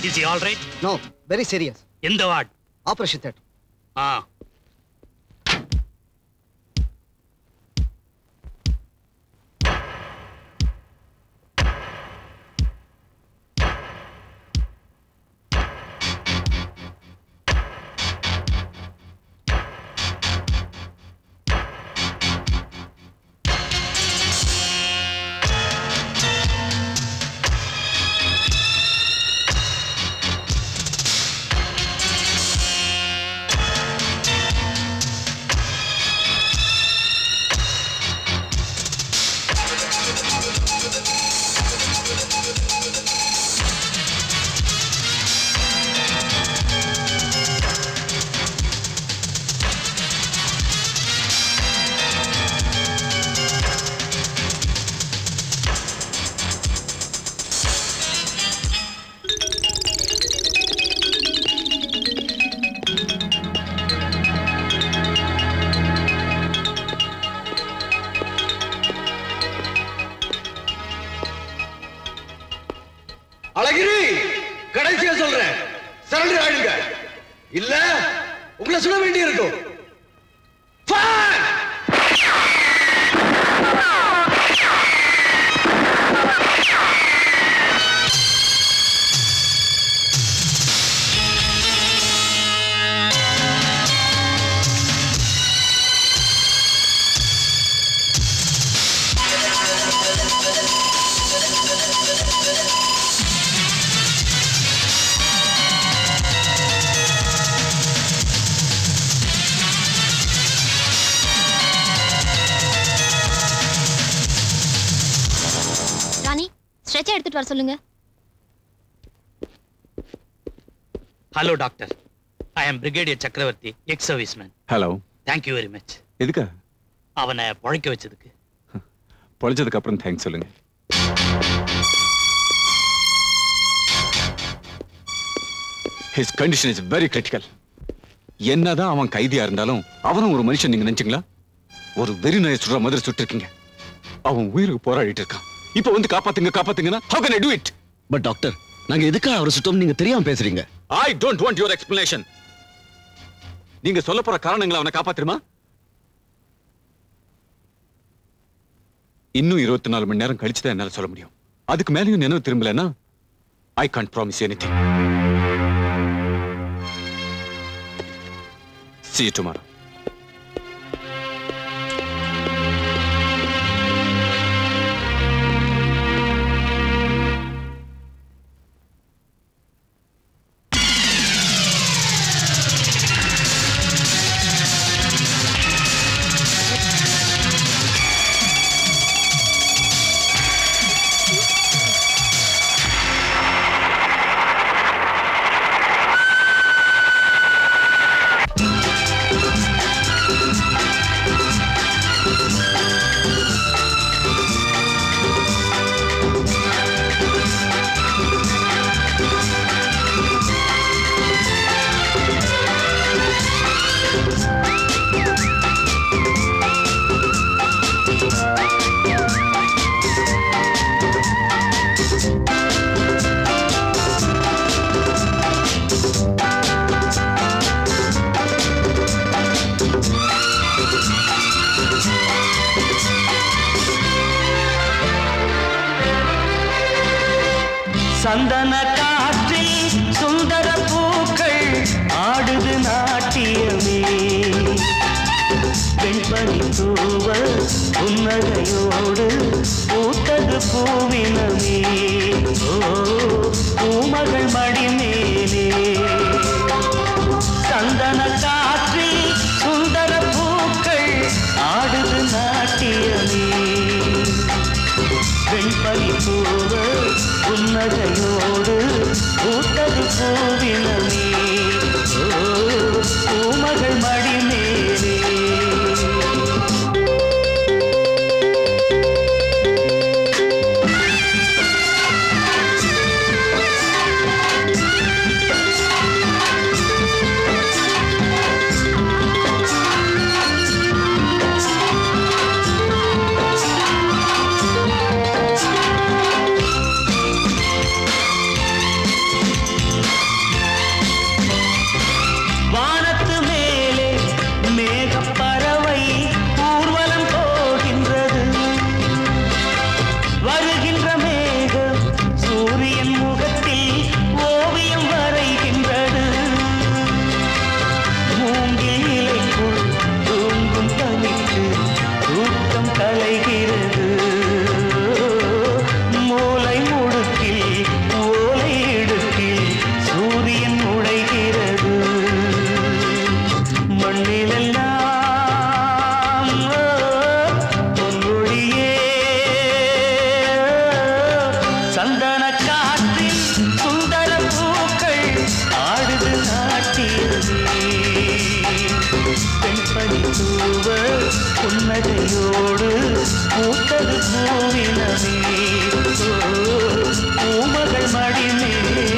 Is he all right? No, very serious. In the ward? Operation theatre. அழகிரி, கடைசியா சொல்றேன், surrender ஆயிடுங்க. இல்ல உங்களை சுட வேண்டி இருக்கும். ஸ்ட்ரெச்சர் எடுத்துட்டு வர சொல்லுங்க. ஹலோ டாக்டர், ஐ அம் பிரிகேடியர் சக்கரவர்த்தி, X serviceman. Hello. Thank you very much. எதுக்கு? அவனை பொழைக்க வச்சதுக்கு. பொழைச்சதுக்கு அப்புறம் தேங்க்ஸ் சொல்லுங்க. His condition is very critical. என்னதான் அவன் கைதியா இருந்தாலும் அவனும் ஒரு மனுஷன். நீங்க நினைச்சீங்களா? ஒரு வெறி நாயை சுடுற மாதிரி சுட்டு இருக்கீங்க. அவன் உயிருக்கு போராடிட்டு இருக்கான். இப்ப வந்து காப்பாத்துங்கன்னா how can I do it? But doctor, நாங்க எதுக்காக அவரை சுட்டோம் நீங்க தெரியாம பேசுறீங்க. I don't want your explanation. நீங்க சொல்ல போற காரணங்களை அவனை காப்பாத்துமா? இன்னும் 24 மணி நேரம் கழிச்சு தான் என்னால சொல்ல முடியும். அதுக்கு மேலேயும் நினைவு திரும்பலன்னா I can't promise anything. See you tomorrow. சந்தன காற்றில் சுந்தர பூக்கள் ஆடுது நாட்டியமே வெண்பனி தூவ புன்னகையோடு பூத்தது பூவினமே பூமகள் மடிமேலே சந்தன காற்றில் சுந்தர பூக்கள் ஆடுது நாட்டியமே வெண்பனி தூவ புன்னகையோடு பூத்தது பூவினமே பூமகள் மடிமேலே புன்னகையோடு பூத்தது பூவினமே பூமகள் மடிமேலே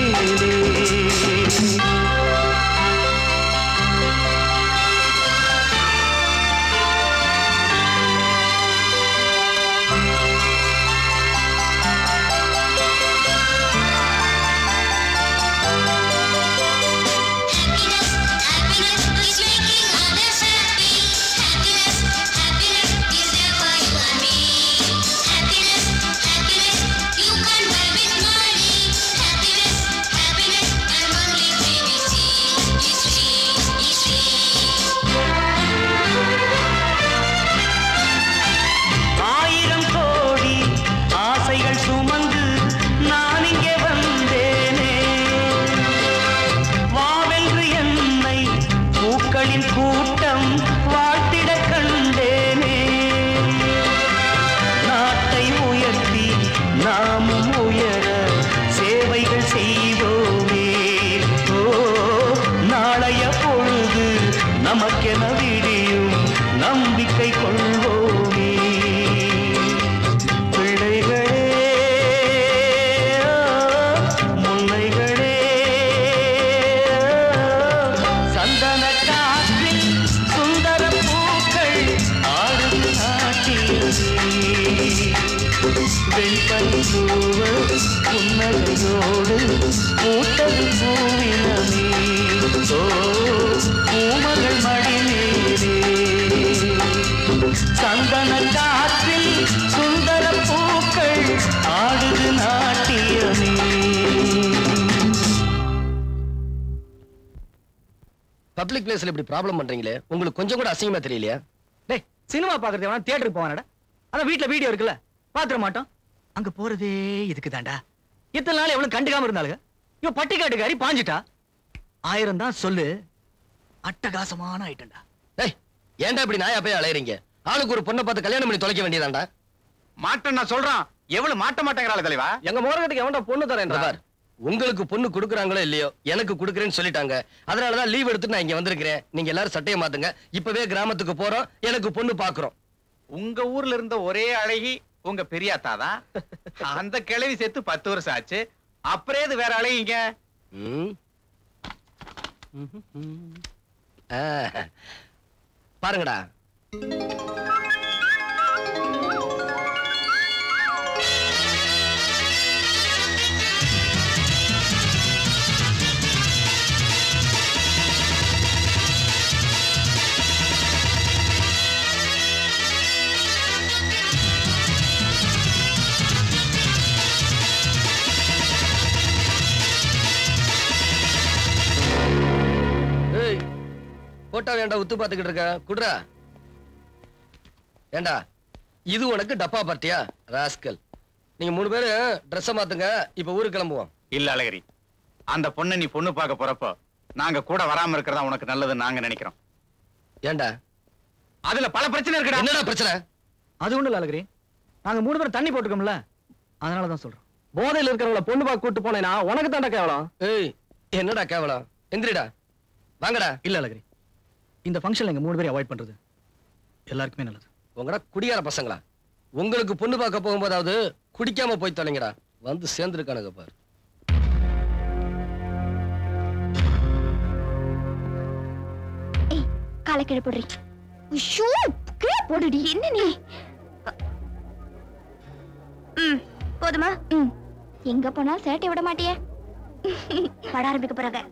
புன்னகையோடு பூத்தது பூவினமே பூமகள் மடிமேலே சந்தன காற்றில் சுந்தர பூக்கள் ஆடுது நாட்டியமே. பப்ளிக் பிளேஸ்ல இப்படி ப்ராப்ளம் பண்றீங்களே, உங்களுக்கு கொஞ்சம் கூட அசிங்கமா தெரியலையா? டேய், சினிமா பாக்குறது வேணா தியேட்டருக்கு போவானடா. அதான் வீட்டுல வீடியோ இருக்குல்ல, பாத்துற மாட்டோம். அங்க போறதே இதுக்கு தாண்டா. இத்தனை நாள் எவ்வளவு கண்டுக்காம இருந்தாளுங்க. இவன் பட்டிக்காட்டுக்காரி பாஞ்சிட்டா. 1000 தான் சொல்லு, அட்டகாசமான ஐட்டம்டா. டேய், ஏன்டா இப்படி நாயா போய் அலையறீங்க? ஆளுக்கு ஒரு பொண்ணை பார்த்து கல்யாணம் பண்ணி தொலைக்க வேண்டியதாண்டா. மாட்டேன் நான் சொல்றான். எவ்வளவு மாட்ட மாட்டேங்கிறாள் தலைவா. எங்க மோரகத்துக்கு எவன்டா பொண்ணு தரேன்றா? உங்களுக்கு பொண்ணு கொடுக்குறாங்களோ இல்லையோ, எனக்கு கொடுக்குறேன்னு சொல்லிட்டாங்க. அதனாலதான் லீவ் எடுத்துட்டு நான் இங்க வந்திருக்கிறேன். நீங்க எல்லாரும் சட்டையை மாத்துங்க. இப்பவே கிராமத்துக்கு போறோம், எனக்கு பொண்ணு பாக்குறோம். உங்க ஊர்ல இருந்த ஒரே அழகி உங்க பெரியாத்தா தான். அந்த கிழவி செத்து 10 வருஷம் ஆச்சு. அப்புறம் இது வேற அழகிங்க. பாருங்கடா. போட்டா வேண்டாம் உத்து பாத்துக்கிட்டு இருக்க குடுறா. ஏண்டா இது உனக்கு டப்பா பார்ட்டியா ராஸ்கல்? நீங்க 3 பேரு ட்ரெஸ் மாத்துங்க, இப்ப ஊருக்கு கிளம்புவோம். இல்ல அழகிரி, அந்த பொண்ணை நீ பொண்ணு பார்க்க போறப்போ நாங்க கூட வராம இருக்கிறதா உனக்கு நல்லதுன்னு நாங்க நினைக்கிறோம். ஏண்டா அதுல பல பிரச்சனை இருக்குடா. என்னடா பிரச்சனை? அது ஒண்ணு இல்ல அழகிரி, நாங்க 3 பேரும் தண்ணி போட்டுக்கோம்ல, அதனாலதான் சொல்றோம். போதையில இருக்கிறவங்கள பொண்ணு பார்க்க கூட்டு போனேனா உனக்கு தான்டா கேவலம். ஏய் என்னடா கேவலம்? எந்திரிடா, வாங்கடா. இல்ல அழகிரி, இந்த ஃபங்க்ஷன்ல எங்க 3 பேரும் அவாய்ட் பண்றது எல்லாருக்குமே நல்லது. உங்கடா குடியார பசங்களா? உங்களுக்கு பொண்ணு பார்க்க போகும்போதாவது குடிக்காம போய் தொலைங்கடா. வந்து சேர்ந்துருக்கானுங்க பாரு. ஏய் காலை கீழே போடுறீ. ஐயோ கீழே போடுடி. என்ன நீ? போதுமா? எங்க போனாலும் சேட்டை விட மாட்டியே. பட ஆரம்பிக்க போறாங்க.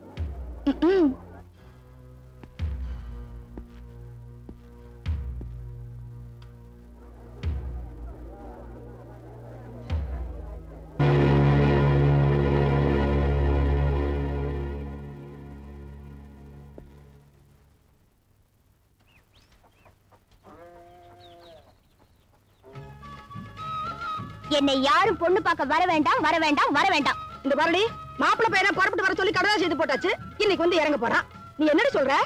என்னை யாரும் பொண்ணு பார்க்க வர வேண்டாம், வர வேண்டாம், வர வேண்டாம். இந்த பாருடி, மாப்பிள்ளை பையனை புறப்பட்டு வர சொல்லி கடவுளா செய்து போட்டாச்சு. இன்னைக்கு வந்து இறங்க போறான். நீ என்னடி சொல்ற?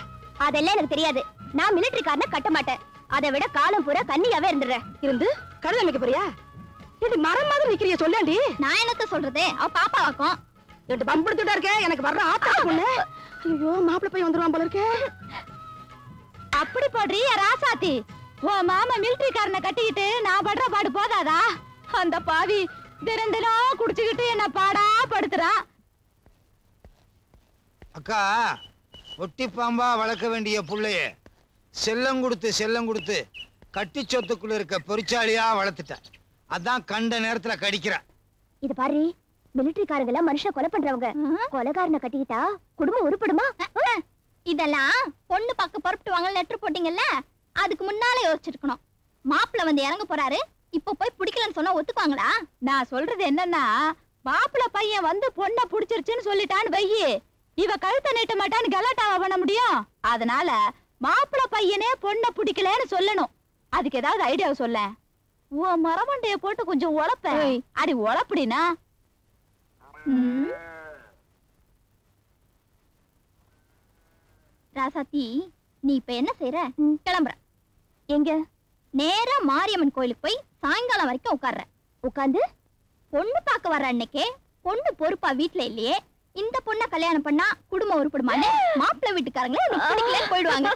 அதெல்லாம் எனக்கு தெரியாது. நான் மிலிட்டரிக்காரனை கட்ட மாட்டேன். அதை விட காலம் பூரா கன்னியாவே இருந்துடுறேன். இருந்து கழுத அமைக்க போறியா? இது மரம் மாதிரி நிக்கிறிய சொல்லேண்டி. நான் என்னத்த சொல்றது? அவ பாப்பா வாக்கும். ரெண்டு பம்படுத்துட்டா இருக்க. எனக்கு வர்ற ஆத்தா பொண்ணு. ஐயோ மாப்பிள்ளை பையன் வந்துருவான் போல இருக்கே. அப்படி போடுறீ ராசாத்தி. ஓ மாமா மிலிட்டரிக்காரனை கட்டிக்கிட்டு நான் படுற பாடு போதாதா? அந்த பாவி தினம் குடிச்சுக்கிட்டு என்ன பாடா படுத்துறான். அக்கா, ஒட்டி பாம்பா வளர்க்க வேண்டிய புள்ளைய செல்லம் கொடுத்து கட்டி சொத்துக்குள்ள இருக்க பொறிச்சாலியா வளர்த்துட்ட. அதான் கண்ட நேரத்துல கடிக்கிறா. இது பாரு, மிலிட்டரிக்காரங்க மனுஷன் கொலை பண்றவங்க. கொலைகாரனை கட்டிக்கிட்டா குடும்பம் உருப்படுமா? இதெல்லாம் பொண்ணு பார்க்க புறப்பட்டு வாங்க லெட்டர் போட்டீங்கல்ல, அதுக்கு முன்னாலே யோசிச்சிருக்கணும். மாப்பிள்ள வந்து இறங்க போறாரு, இப்ப போய் பிடிக்கலன்னு சொன்னா ஒத்துக்குவாங்களா? நான் சொல்றது என்னன்னா, மாப்பிள்ள பையன் வந்து பொண்ணை புடிச்சிருச்சுன்னு சொல்லிட்டான்னு வையி, இவ கழுத்தை நீட்ட மாட்டான்னு கலாட்டாவா பண்ண முடியும்? அதனால மாப்பிள்ள பையனே பொண்ணை பிடிக்கலன்னு சொல்லணும். அதுக்கு ஏதாவது ஐடியா சொல்ல. உன் மரமண்டைய போட்டு கொஞ்சம் உழப்ப. அடி உழப்படினா ராசாத்தி, நீ இப்ப என்ன செய்யற? கிளம்புற. எங்க? நேரா மாரியம்மன் கோயிலுக்கு போய் சாயங்காலம் வரைக்கும் உட்கார்ற. உட்கார்ந்து பொண்ணு பார்க்க வர்ற அன்னைக்கே பொண்ணு பொறுப்பா வீட்டுல இல்லையே, இந்த பொண்ணை கல்யாணம் பண்ணா குடும்பம் உருப்படுமான்னு மாப்பிள்ளை வீட்டுக்காரங்களே பிடிக்கலன்னு போயிடுவாங்க.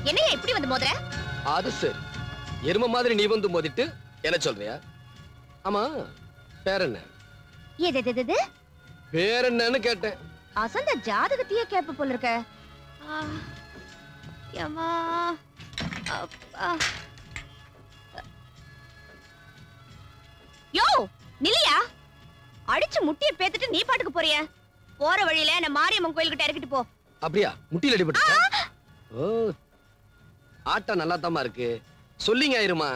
என்னையா இப்படி வந்து மோதுற? அது சரி, எரும மாதிரி நீ வந்து மோதிட்டு என்ன சொல்றியா? ஆமா, பேர் என்ன? எது பேர் என்னன்னு கேட்டேன். அசந்த ஜாதகத்தையே கேப்ப போல இருக்க. யம்மா அப்பா. யோ நில்லியா, அடிச்சு முட்டிய பேத்துட்டு நீ பாட்டுக்கு போறிய? போற வழியில என்ன மாரியம்மன் கோயிலுக்கிட்ட இறக்கிட்டு போ. அப்படியா? முட்டியில் அடிபட்டுச்சா? ஓ, ஆட்டம் நல்லா தாமா இருக்கு. சொல்லிங்க ஆயிருமா?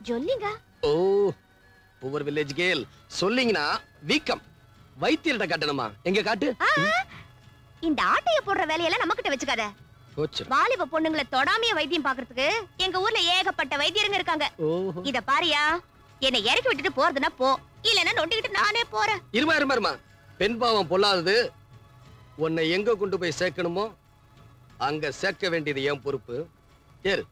சொல்லிங்க. ஓ, புவர் வில்லேஜ் கேர்ள். சொல்லிங்கனா வீக்கம். வைத்தியர்ட்ட காட்டணுமா? எங்க காட்டு. இந்த ஆட்டைய போடுற வேலையெல்லாம் நமக்கிட்ட வச்சுக்காத. வாலிப பொண்ணுங்களை தொடாமைய வைத்தியம் பாக்குறதுக்கு எங்க ஊர்ல ஏகப்பட்ட வைத்தியருங்க இருக்காங்க. இத பாரியா, என்னை இறக்கி விட்டுட்டு போறதுன்னா போ, இல்லன்னா நொண்டிக்கிட்டு நானே போறேன். இருமா. பெண் பாவம் பொல்லாதது. உன்னை எங்க கொண்டு போய் சேர்க்கணுமோ அங்க சேர்க்க வேண்டியது என் பொறுப்பு. ஏறு.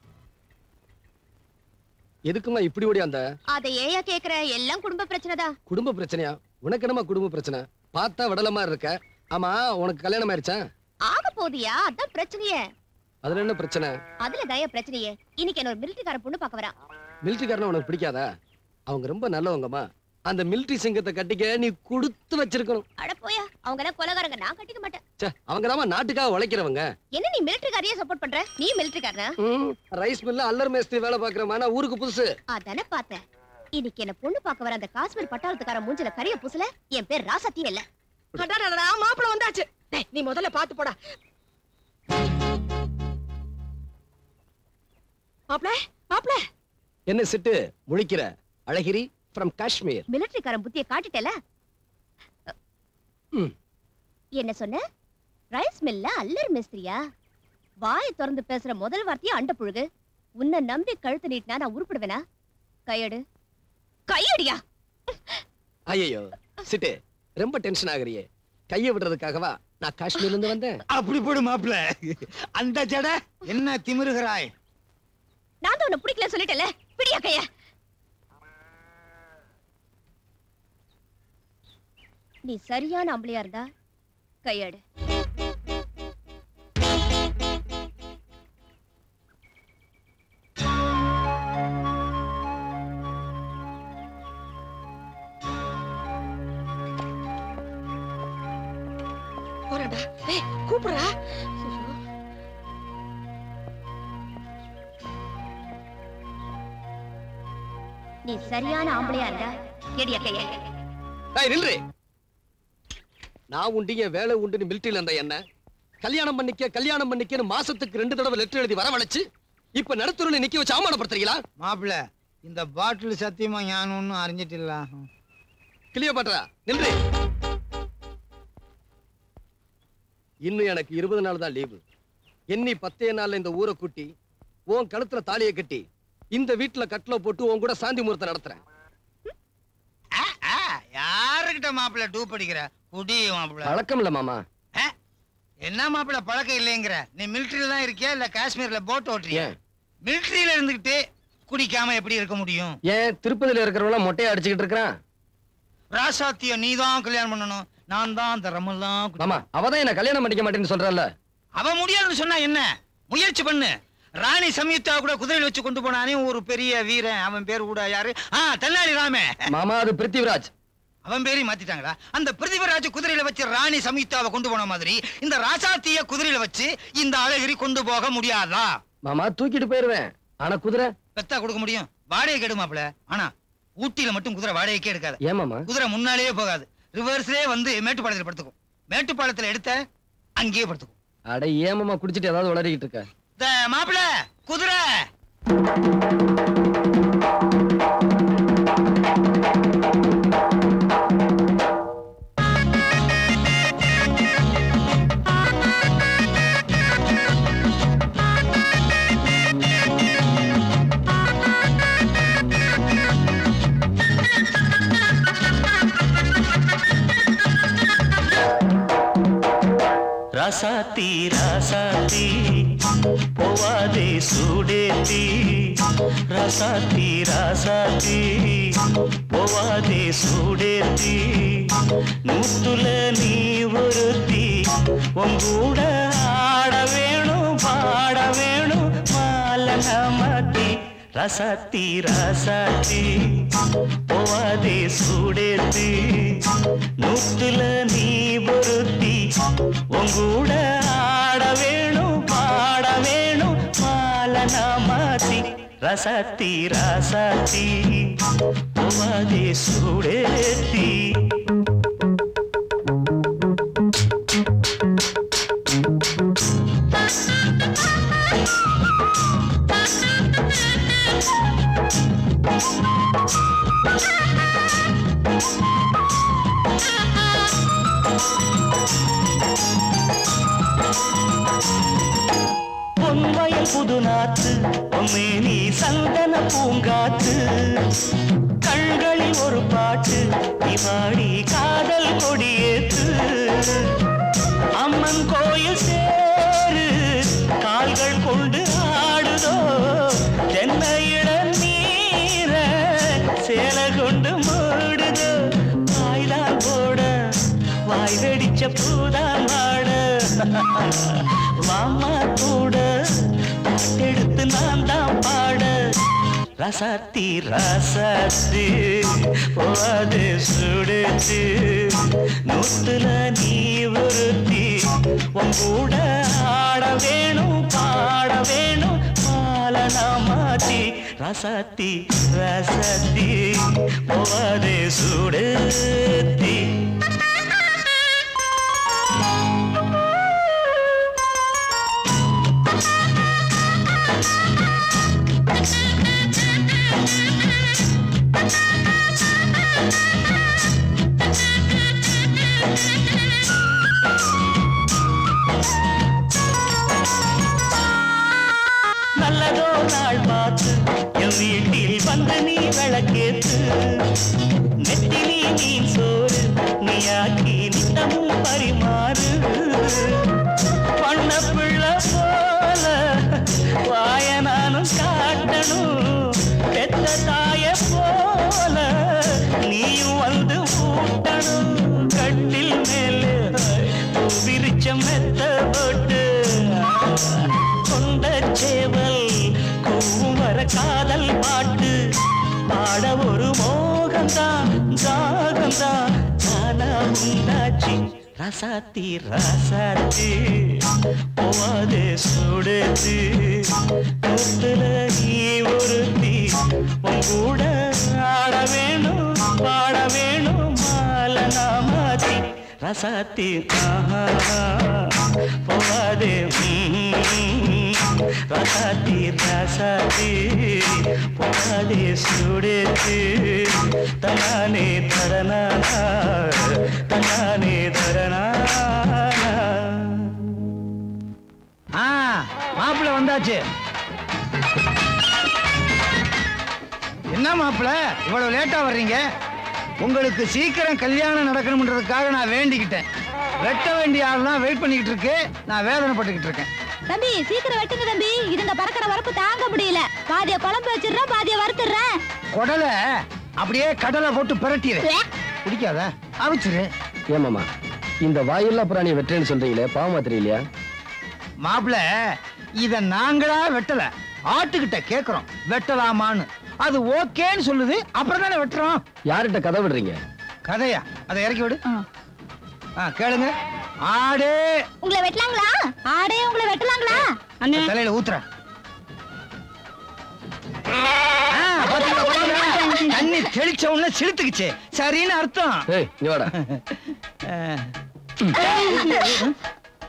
எதுக்குமா இப்படி ஓடி அந்த? அதை ஏயா கேக்குற? எல்லாம் குடும்ப பிரச்சனைதான். குடும்ப பிரச்சனையா? உனக்கு என்னமா குடும்ப பிரச்சனை? பார்த்தா விடலமா இருக்க. ஆமா, உனக்கு கல்யாணம் ஆயிடுச்சா? ஆக போதியா? அதான் பிரச்சனையே. அதுல என்ன பிரச்சனை? அதுல தய பிரச்சனையே. இன்னைக்கு என்ன ஒரு மிலிட்டரிக்கார பொண்ணு பார்க்க வரா. மிலிட்டரிக்காரன உனக்கு பிடிக்காதா? அவங்க ரொம்ப நல்லவங்கம்மா. அந்த மிலிட்டரி சிங்கத்தை கட்டிக்க நீ கொடுத்து வச்சிருக்கணும். அட போயா, அவங்க எல்லாம் கொலைகாரங்க, நான் கட்டிக்க மாட்டேன். அவங்க தான் நாட்டுக்காக உழைக்கிறவங்க. என்ன நீ மிலிட்டரிக்காரியே சப்போர்ட் பண்ற? நீ மிலிட்டரிக்காரனா? ரைஸ் மில்ல அல்லர் மேஸ்திரி வேலை பாக்குறவனா? ஊருக்கு புதுசு. அதானே பார்த்தேன். இன்னைக்கு என்ன பொண்ணு பார்க்க வர அந்த காஷ்மீர் பட்டாளத்துக்கார மூஞ்சில கரிய பூசல என் பேர் ராசாத்தியே இல்ல. மாப்பிள வந்தாச்சு. நீ முதல்ல பாத்து போடா. மாப்பிள என்ன சிட்டு முழிக்கிற? அழகிரி from காஷ்மீர். மிலிட்டரிக்காரன் புத்திய காட்டிட்டல. என்ன சொன்ன? ரைஸ் மில்ல அல்லர் மேஸ்திரியா? வாயை திறந்து பேசுற முதல் வார்த்தையே அண்ட புழுகு. உன்னை நம்பி கழுத்து நீட்டினா நான் உருப்பிடுவேனா? கையடு. கையடியா? ஐயோ சிட்டு, ரொம்ப டென்ஷன் ஆகுறியே. கையை விடுறதுக்காகவா நான் காஷ்மீர்ல இருந்து வந்தேன்? அப்படி போடு மாப்பிள. அந்த ஜட என்ன திமிருகிறாய்? நான் தான் உன்னை பிடிக்கல சொல்லிட்டேன்ல. பிடியா கைய. நீ சரியான ஆம்பளையா இருந்தா கையடு. போறடா. கூப்பிடுறா. நீ சரியான ஆம்பளையா இருந்தா எடியா கைய. நில்று. நான் உண்டிய வேலை உண்டுன்னு மிலிட்டரியில இருந்த என்ன கல்யாணம் பண்ணிக்கன்னு மாசத்துக்கு 2 தடவை லெட்டர் எழுதி வரவழைச்சு இப்ப நடுத்தருல நிக்க வச்சு அவமானப்படுத்துறீங்களா? மாப்பிள, இந்த பாட்டில் சத்தியமா ஞான் ஒன்னும் அறிஞ்சிட்டில்ல. கிளியோபாட்ரா நில்று. இன்னும் எனக்கு 20 நாள் தான் லீவு. எண்ணி 10 நாள்ல இந்த ஊரை கூட்டி உன் கழுத்துல தாலியை கட்டி இந்த வீட்டுல கட்டில போட்டு உன் கூட சாந்தி முகூர்த்தம் நடத்துறேன். யாருக்கிட்ட மாப்பிள டூ படிக்கிற? குடி மாப்பிள. பழக்கம் இல்ல மாமா. என்ன மாப்பிள பழக்கம் இல்லைங்கிற? நீ மிலிட்டரியில தான் இருக்கியா இல்ல காஷ்மீர்ல போட் ஓட்டுறியா? மிலிட்டரியில இருந்துகிட்டு குடிக்காம எப்படி இருக்க முடியும்? ஏன் திருப்பதியில இருக்கிறவங்க மொட்டையை அடிச்சுக்கிட்டு இருக்கிறான்? ராசாத்திய நீ தான் கல்யாணம் பண்ணணும். நான் தான் அந்த ரமெல்லாம். மாமா, அவதான் என்ன கல்யாணம் பண்ணிக்க மாட்டேன்னு சொல்றல்ல. அவ முடியாதுன்னு சொன்னா என்ன? முயற்சி பண்ணு. ராணி சம்யுக்தா கூட குதிரையில் வச்சு கொண்டு போனானே ஒரு பெரிய வீரன். அவன் பேரு கூட யாரு? தென்னாலி ராமே. மாமா, அது பிருத்திவிராஜ். அவன் பேரையும் மாத்திட்டாங்களா? அந்த பிருத்திவிராஜ் குதிரையில வச்சு ராணி சம்யுக்தாவை கொண்டு போன மாதிரி இந்த ராசாத்திய குதிரையில வச்சு இந்த அழகிரி கொண்டு போக முடியாதா? மாமா, தூக்கிட்டு போயிருவேன். ஆனா குதிரை பெத்தா கொடுக்க முடியும். வாடகை கெடுமாப்ல. ஆனா ஊட்டியில மட்டும் குதிரை வாடகைக்கே எடுக்காது. ஏன் மாமா? குதிரை முன்னாலேயே போகாது. ரிவர்ஸ்லயே வந்து மேட்டுப்பாளையத்துல படுத்துக்கும். மேட்டுப்பாளையத்துல எடுத்த அங்கேயே படுத்துக்கும். அட ஏன் மாமா குடிச்சிட்டு ஏதாவது வளரிக்கிட்டு இருக்க? மாப்பிள குதிரை. ராசாத்தி ராசாத்தி போவாதே சூடேத்தி. ராசாத்தி ராசாத்தி போவாதே சூடேத்தி. நூத்துல நீ ஒருத்தி உங்கூட ஆட வேணும் பாட வேணும் மாலன மாத்தி. ராசாத்தி ராசாத்தி போவாதே சூடேத்தி. நூத்துல நீ ஒருத்தி உங்கூட ஆட வேணும் பாட வேணும் மாலன மாத்தி. ராசாத்தி ராசாத்தி போவாதே சூடேத்தி. பொன்வயல் புது நாத்து பொம்மே நீ சந்தன பூங்காத்து. கண்களில் ஒரு பாட்டு இவாடி காதல் கொடியேத்து. அம்மன் கோயில் சேரு கால்கள் கொண்டு ஆடுதோ. தென்னையிட நீர சேல கொண்டு மூடுதோ. வாய்தான் போட வாய் வெடிச்ச பூதான் வாட. மாமா கூட பாட்டெடுத்து நான் தான் பாட. ரசாத்தி ரசாத்தி போவாது சுடுச்சு நூத்துல நீ ஒருத்தி உன் கூட ஆட வேணும் பாட வேணும் மாலனா மாத்தி ரசாத்தி ரசாத்தி போவாது சுடுத்தி நல்லதோ நாள் பார்த்து என் வீட்டில் வந்து நீ விளக்கேத்து நெத்தினி மீன் சோறு நீயாக்கி நித்தமும் பரிமாறு பண்ண பிள்ளை போல வாய நானும் காட்டணும் பெத்த தாய போல நீயும் வந்து ஊட்டணும் கட்டில் மேலே விரிச்ச மெத்த போட்டு கொண்ட சேவல் கூவர காதல் பாட்டு பாட ஒரு மோகந்தான் தாகந்தான் நானா உண்டாச்சு ரசாத்தி ரசாத்தி போவாது சுடுது நூத்துல நீ ஒருத்தி உன் கூட ஆட வேணும் பாட வேணும் மாலனா மாத்தி ரசாத்தி போவாது ரசாத்தி ரசாத்தி போவாது சுடுது தனானே தரனா தனானே தரனா மாப்பிள்ள வந்தாச்சு. என்ன மாப்பிள்ள இவ்வளவு லேட்டா வர்றீங்க? உங்களுக்கு சீக்கிரம் கல்யாணம் நடக்கணும்ன்றதுக்காக நான் வேண்டிக்கிட்டேன். வெட்ட வேண்டிய ஆள்லாம் வெயிட் பண்ணிக்கிட்டு இருக்கு. நான் வேதனைப்பட்டுக்கிட்டு இருக்கேன். தம்பி சீக்கிரம் வெட்டுங்க தம்பி. இதுங்க பறக்கிற வரப்பு தாங்க முடியல. பாதிய குழம்பு வச்சிடுறேன், பாதிய வறுத்துறேன். குடலை அப்படியே கடலை போட்டு பிரட்டிடு. பிடிக்காத அவிச்சிரு. ஏமாமா இந்த வாயில்லா பிராணியை வெட்டுறேன்னு சொல்றீங்களே, பாவமா தெரியலையா? மாப்பிள்ள இத நாங்களா வெட்டல, ஆட்டுக்கிட்ட கேக்குறோம் வெட்டலாமான்னு. அது ஓகேன்னு சொல்லுது, அப்புறம் தானே வெட்டுறோம். யார்கிட்ட கதை விடுறீங்க? கதையா? அதை இறக்கி விடு. கேளுங்க. ஆடு உங்களை வெட்டலாங்களா? ஆடே உங்களை வெட்டலாங்களா? தலையில ஊத்துற தண்ணி தெளிச்ச உடனே சிலுத்துக்குச்சு, சரின்னு அர்த்தம்.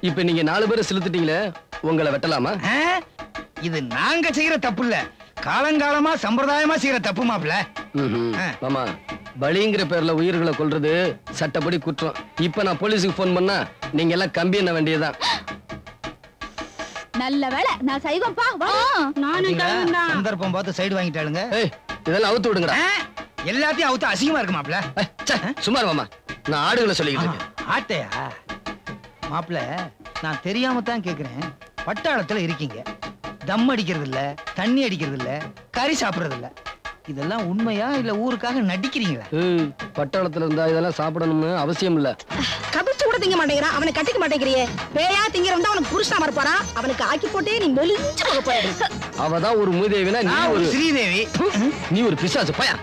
இப்ப நீங்க 4 பேரை சிலுத்துட்டீங்களே, உங்களை வெட்டலாமா? இது நாங்க செய்யற தப்பு இல்ல, காலங்காலமா சம்பிரதாயமா செய்யற தப்பு மாப்பிள்ள. ஆமா, பலிங்கிற பேர்ல உயிர்களை கொல்றது சட்டப்படி குற்றம். இப்ப நான் போலீஸுக்கு போன் பண்ணா நீங்க எல்லாம் கம்பி என்ன வேண்டியதுதான். நல்ல வேளை நான் சைவம்பா. சந்தர்ப்பம் பார்த்து சைடு வாங்கிட்டாளுங்க. இதெல்லாம் அவுத்து விடுங்கடா. எல்லாத்தையும் அவுத்து அசிங்கமா இருக்கு மாப்பிள்ள. சும்மா மாமா, நான் ஆடுகளை சொல்லிக்கிட்டு இருக்கேன். ஆட்டையா? மாப்பிள்ள நான் தெரியாம தான் கேக்குறேன். பட்டாளத்துல இருக்கீங்க, தம் அடிக்கிறது இல்ல, தண்ணி அடிக்கிறது இல்ல, கறி சாப்பிடுறது இல்ல. இதெல்லாம் உண்மையா இல்ல ஊருக்காக நடிக்கிறீங்களா? பட்டாளத்துல இருந்தா இதெல்லாம் சாப்பிடணும்னு அவசியம் இல்ல. கபிச்சு கூட திங்க மாட்டேங்கிறான், அவனை கட்டிக்க மாட்டேங்கிறியே. பேயா திங்கிறவன் அவனுக்கு புருஷனா வரப்போறான். அவனுக்கு ஆக்கி போட்டே நீ மெலிஞ்சு போக போற. அவதான் ஒரு மூதேவினா, நீ ஒரு ஸ்ரீதேவி. நீ ஒரு பிசாசு பயா.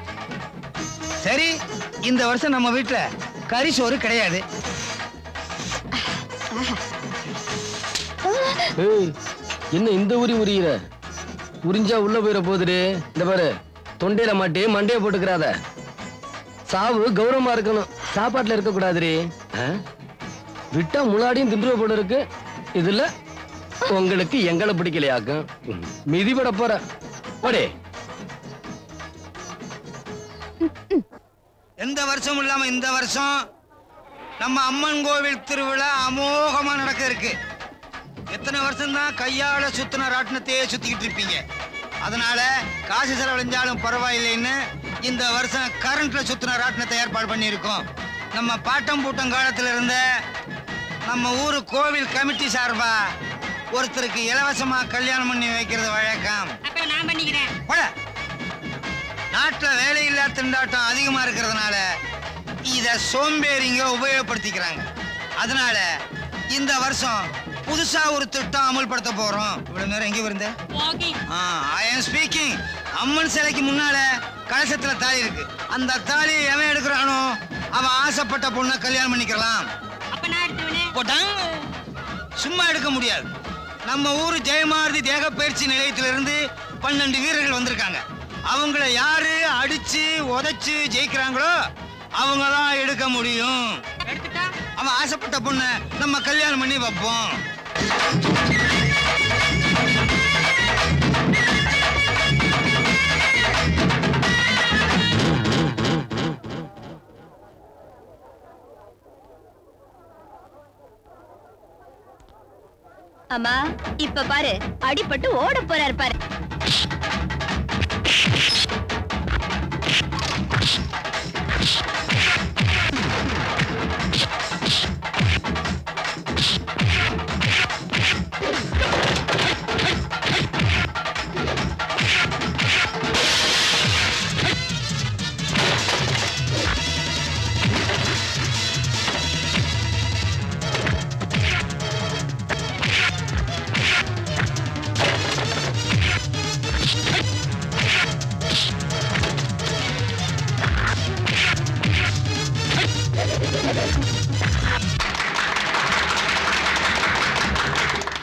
சரி, இந்த வருஷம் நம்ம வீட்டுல கறி சோறு கிடையாது. என்ன இந்த உரி உரியிற? உறிஞ்சா உள்ள போயிட போகுது. இந்த பாரு, தொண்டையில மாட்டி மண்டைய போட்டுக்கிறாத. சாவு கௌரவமா இருக்கணும், சாப்பாட்டுல இருக்க கூடாதுரி. விட்டா முளாடியும் திண்டுவ போல இருக்கு. இதுல உங்களுக்கு எங்களை பிடிக்கலையாக்கும். மிதிபட போற போடே. எந்த வருஷம் இல்லாம இந்த வருஷம் நம்ம அம்மன் கோவில் திருவிழா அமோகமா நடக்க இருக்கு. எத்தனை வருஷம் தான் கையால சுத்தின ராட்டினத்தையே சுத்திக்கிட்டு இருப்பீங்க. அதனால காசு செலவழிஞ்சாலும் பரவாயில்லைன்னு இந்த வருஷம் கரண்ட்ல சுத்தின ராட்டினத்தை ஏற்பாடு பண்ணியிருக்கோம். நம்ம பாட்டம் பூட்டம் காலத்துல இருந்த நம்ம ஊரு கோவில் கமிட்டி சார்பா ஒருத்தருக்கு இலவசமா கல்யாணம் பண்ணி வைக்கிறது வழக்கம். நான் பண்ணிக்கிறேன். நாட்டுல வேலையில்லா திண்டாட்டம் அதிகமா இருக்கிறதுனால இத சோம்பேறிங்க உபயோகப்படுத்திக்கிறாங்க. அதனால இந்த வருஷம் புதுசா ஒரு திட்டம் அமல்படுத்த போறோம். இவ்வளவு நேரம் எங்க இருந்த? ஐ அம் ஸ்பீக்கிங். அம்மன் சிலைக்கு முன்னால கலசத்துல தாலி இருக்கு. அந்த தாலி எவன் எடுக்கிறானோ அவன் ஆசைப்பட்ட பொண்ணை கல்யாணம் பண்ணிக்கலாம். சும்மா எடுக்க முடியாது. நம்ம ஊரு ஜெயமாரதி தேக பயிற்சி நிலையத்திலிருந்து 12 வீரர்கள் வந்திருக்காங்க. அவங்கள யாரு அடிச்சு உதைச்சு ஜெயிக்கிறாங்களோ அவங்க தான் எடுக்க முடியும். அவன் ஆசைப்பட்ட பொண்ணை நம்ம கல்யாணம் பண்ணி வைப்போம். அம்மா இப்ப பாரு, அடிபட்டு ஓட போறாரு பாரு.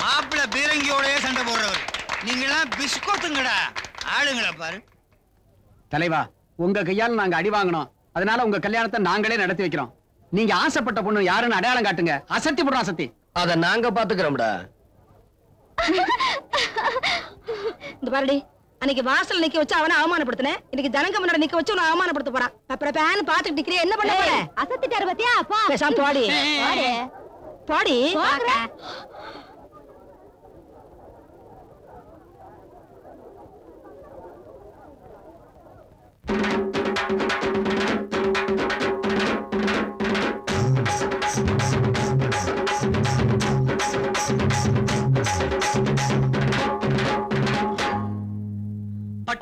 மாப்பிள்ள பீரங்கியோடய சண்டை போடுறவர். நீங்களாம் பிஸ்கோத்துங்கடா. ஆளுங்களா பாரு. தலைவா, உங்க கையால் நாங்க அடி வாங்கணும். அதனால உங்க கல்யாணத்தை நாங்களே நடத்தி வைக்கிறோம். நீங்க ஆசைப்பட்ட பொண்ணு யாருன்னு அடையாளம் காட்டுங்க. அசத்தி போடுறோம். அசத்தி அத நாங்க பாத்துக்கிறோம்டா. இந்த பாருடி, அன்னைக்கு வாசல் நிக்க வச்சு அவனை அவமானப்படுத்தினேன். இன்னைக்கு ஜனங்க முன்னாடி நிக்க வச்சு உன்னை அவமானப்படுத்த போறான். அப்புறம் பேன் பாத்துக்கிட்டு இருக்கிறே, என்ன பண்ண போற? அசத்திட்டாரு பத்தியா? பேசாம போடி போடி.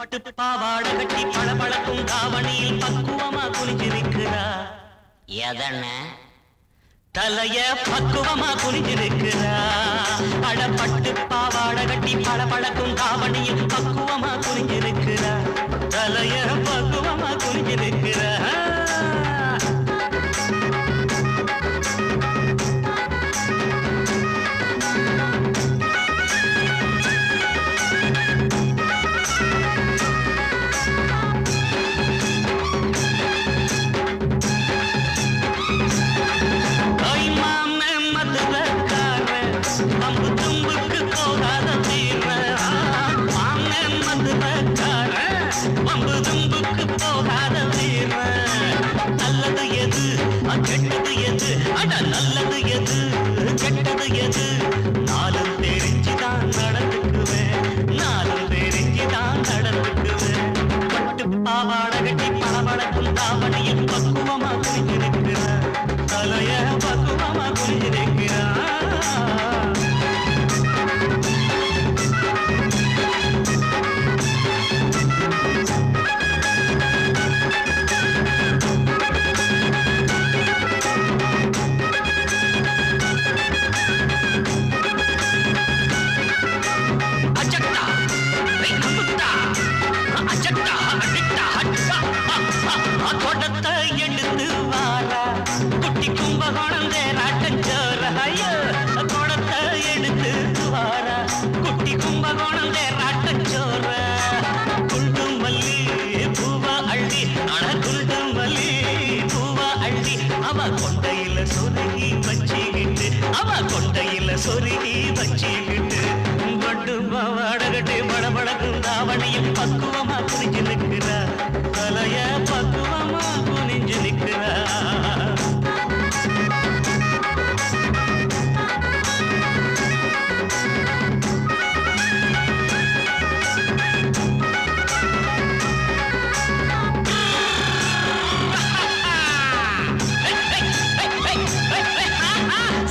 பட்டு பாவாடை கட்டி பளபளக்கும் தாவணியில் பக்குவமா குனிஞ்சிருக்கிறா. எதன தலைய பக்குவமா குனிஞ்சிருக்கிறா. பட்டு பாவாடை கட்டி பளபளக்கும் தாவணியில் பக்குவமா குனிஞ்சிருக்கிறா. தலைய பக்குவமா குனிஞ்சிருக்கிறா. கெட்டது எது, அட நல்லது எது, கெட்டது எது, நாளும் தெரிஞ்சுதான் நடந்துக்குவேன். நாளும் தெரிஞ்சுதான் நடந்துக்குவேன். பட்டு பாவாடை கட்டி பளபளக்கும் தாவணியில் பக்குவமா குனிஞ்சிருக்கிறான். தலைய பக்குவமா குனிஞ்சிருக்கிறான். கொடத்தை எடுத்து வாரா குட்டி கும்பகோணம் தேராட்டஞ்சோர. ஐயோ, கொடத்தை எடுத்து வாரா குட்டி கும்பகோணம் தேராட்டஞ்சோர. குண்டும் மல்லி பூவா அள்ளி, அட குண்டும் மல்லி பூவா அள்ளி, அவ கொண்டையில சொருகி வச்சிக்கிட்டு, அவ கொண்டையில சொருகி வச்சிக்கிட்டு, பட்டு பாவாடகட்டி படபடக்கும் தாவணியில் பக்குவமா குனிஞ்சு நிற்கிறா. தலைய பக்குவமா குனிஞ்சு நிற்கிறா.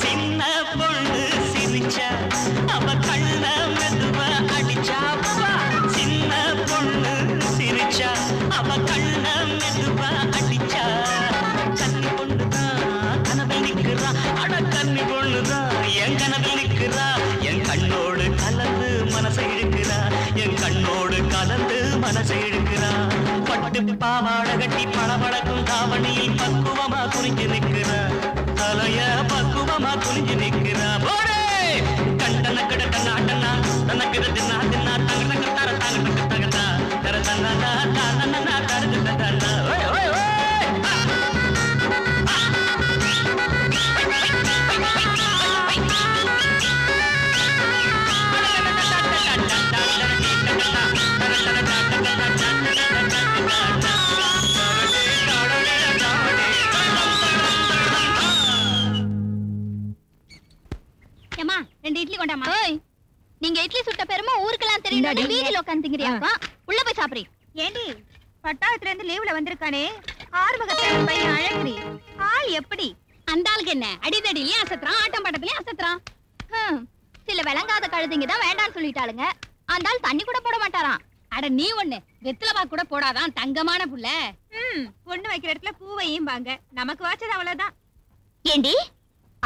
சின்ன பொண்ணு சிரிச்சா, அவ கண்ண மெதுவா அடிச்சா. சின்ன பொண்ணு சிரிச்சா, அவ கண்ண மெதுவா அடிச்சா. கன்னி பொண்ணுதான் கனவில் நிக்கிறா. அட கன்னி பொண்ணுதான் என் கனவில் நிக்கிறா. மாலைய பக்குவமா குனிஞ்சு நிக்கிறா போடே கண்டன கடக்க நாட்டனா தனக்கு தின்னா தின்னா தங்க தங்க தர தங்க தங்க தங்கடா தர தன்னா தானா தரது தன்னா ஓய் ஓய் ஓய் ஏமா 2 இட்லி கொண்டாமா. ஓய் நீங்க இட்லி சுட்ட பெருமை ஊருக்கெல்லாம் தெரியும். வீதியில உட்கார்ந்து திங்கறியாப்பா. உள்ள போய் சாப்பிடு. ஏண்டி பட்டாளத்துல இருந்து லீவ்ல வந்திருக்கானே ஆறுமுகத்தோட பையன் அழகுடி. ஆள் எப்படி? அந்த ஆளுக்கு என்ன அடிதடிலயும் அசத்துறான், ஆட்டம் பாட்டத்திலயும் அசத்துறான். சில விளங்காத கழுதைங்க தான் வேண்டான்னு சொல்லிட்டாளுங்க. அந்த ஆள் தண்ணி கூட போட மாட்டாராம். அட நீ ஒண்ணு வெத்தலவா கூட போடாதான் தங்கமான புள்ள. பொண்ணு வைக்கிற இடத்துல பூவையும் வாங்க. நமக்கு வாச்சது அவ்வளவுதான். ஏண்டி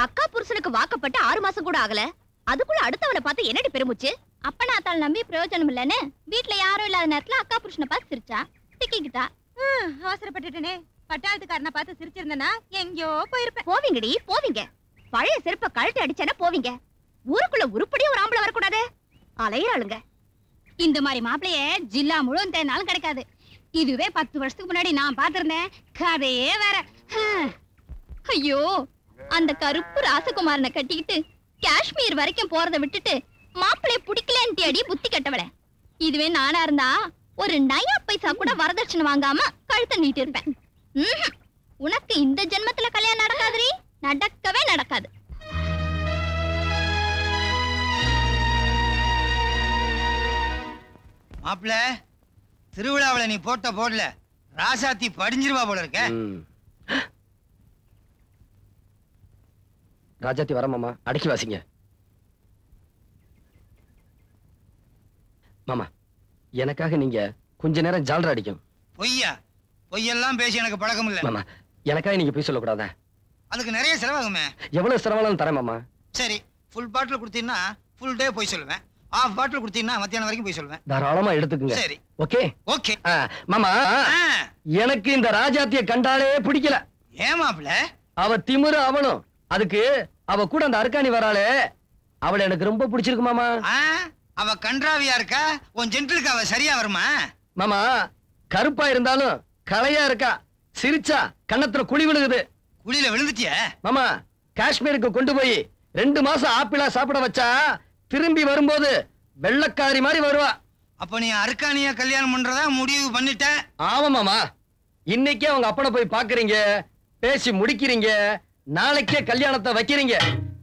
அக்கா புருஷனுக்கு வாக்கப்பட்டு 6 மாசம் கூட ஆகல, அதுக்குள்ள அடுத்தவனை பார்த்து என்னடி பெருமுச்சு? அப்பனா அத்தாள் நம்பி பிரயோஜனம் இல்லன்னு வீட்டுல யாரும் இல்லாத நேரத்துல அக்கா புருஷனை பார்த்து சிரிச்சா, திக்கிக்கிட்டா. அவசரப்பட்டுட்டனே. பட்டாளத்துக்காரனை பார்த்து சிரிச்சிருந்தனா எங்கயோ போயிருப்பேன். போவீங்கடி போவீங்க. பழைய செருப்ப கழட்டி அடிச்சேன்னா போவீங்க. ஊருக்குள்ள உருப்படியும் ஒரு ஆம்பளை வரக்கூடாது. அலையிறாளுங்க. இந்த மாதிரி மாப்பிளைய ஜில்லா முழுவதும் தேனாலும் கிடைக்காது. இதுவே 10 வருஷத்துக்கு முன்னாடி நான் பார்த்திருந்தேன். கதையே வேற. ஐயோ அந்த கருப்பு ராசகுமாரனை கட்டிக்கிட்டு காஷ்மீர் வரைக்கும் போறதை விட்டுட்டு மாப்பிளைய பிடிக்கலன்ட்டு அடி புத்தி கட்டவள. இதுவே நானா இருந்தா ஒரு நயா பைசா கூட வரதட்சணை வாங்காம கழுத்தை நீட்டி இருப்பேன். உனக்கு இந்த ஜென்மத்துல கல்யாணம் நடக்காதுரி, நடக்கவே நடக்காது. மாப்பிள்ள திருவிழாவில நீ போடல ராசாத்தி படிஞ்சிருவா போல இருக்க. ராஜாத்தி வர மாமா, அடக்கி வாசிங்க. மாமா எனக்காக நீங்க கொஞ்ச நேரம் ஜால்ரா அடிக்கும். பொய்யா? பொய்யெல்லாம் பேசி எனக்கு பழக்கம் இல்ல மாமா. எனக்காக நீங்க போய் சொல்லக்கூடாதா? அதுக்கு நிறைய செலவாகுமே. எவ்வளவு செலவானாலும் தரேன் மாமா. சரி, ஃபுல் பாட்டில் கொடுத்தீங்கன்னா ஃபுல் டே போய் சொல்லுவேன். ஆஃப் பாட்டில் கொடுத்தீங்கன்னா மத்தியானம் வரைக்கும் போய் சொல்லுவேன். தாராளமா எடுத்துக்குங்க. சரி ஓகே ஓகே. மாமா எனக்கு இந்த ராஜாத்திய கண்டாலே பிடிக்கல. ஏன் மாப்பிள்ள? அவ திமிரு அவனும். அதுக்கு அவ கூட அந்த அர்க்காணி வராளே, அவளை எனக்கு ரொம்ப பிடிச்சிருக்கு மாமா. அவ கன்றாவியா இருக்கா, உன் ஜென்டிலுக்கு அவ சரியா வருமா? மாமா கருப்பா இருந்தாலும் கலையா இருக்கா. சிரிச்சா கண்ணத்துல குழி விழுகுது. குழியில விழுந்துட்டிய? மாமா காஷ்மீருக்கு கொண்டு போய் 2 மாசம் ஆப்பிளா சாப்பிட வச்சா திரும்பி வரும்போது வெள்ளக்காரி மாதிரி வருவா. அப்ப நீ அர்க்காணிய கல்யாணம் பண்றதா முடிவு பண்ணிட்ட? ஆமா மாமா. இன்னைக்கே அவங்க அப்பனை போய் பாக்குறீங்க, பேசி முடிக்கிறீங்க, நாளைக்கே கல்யாணத்தை வைக்கிறீங்க.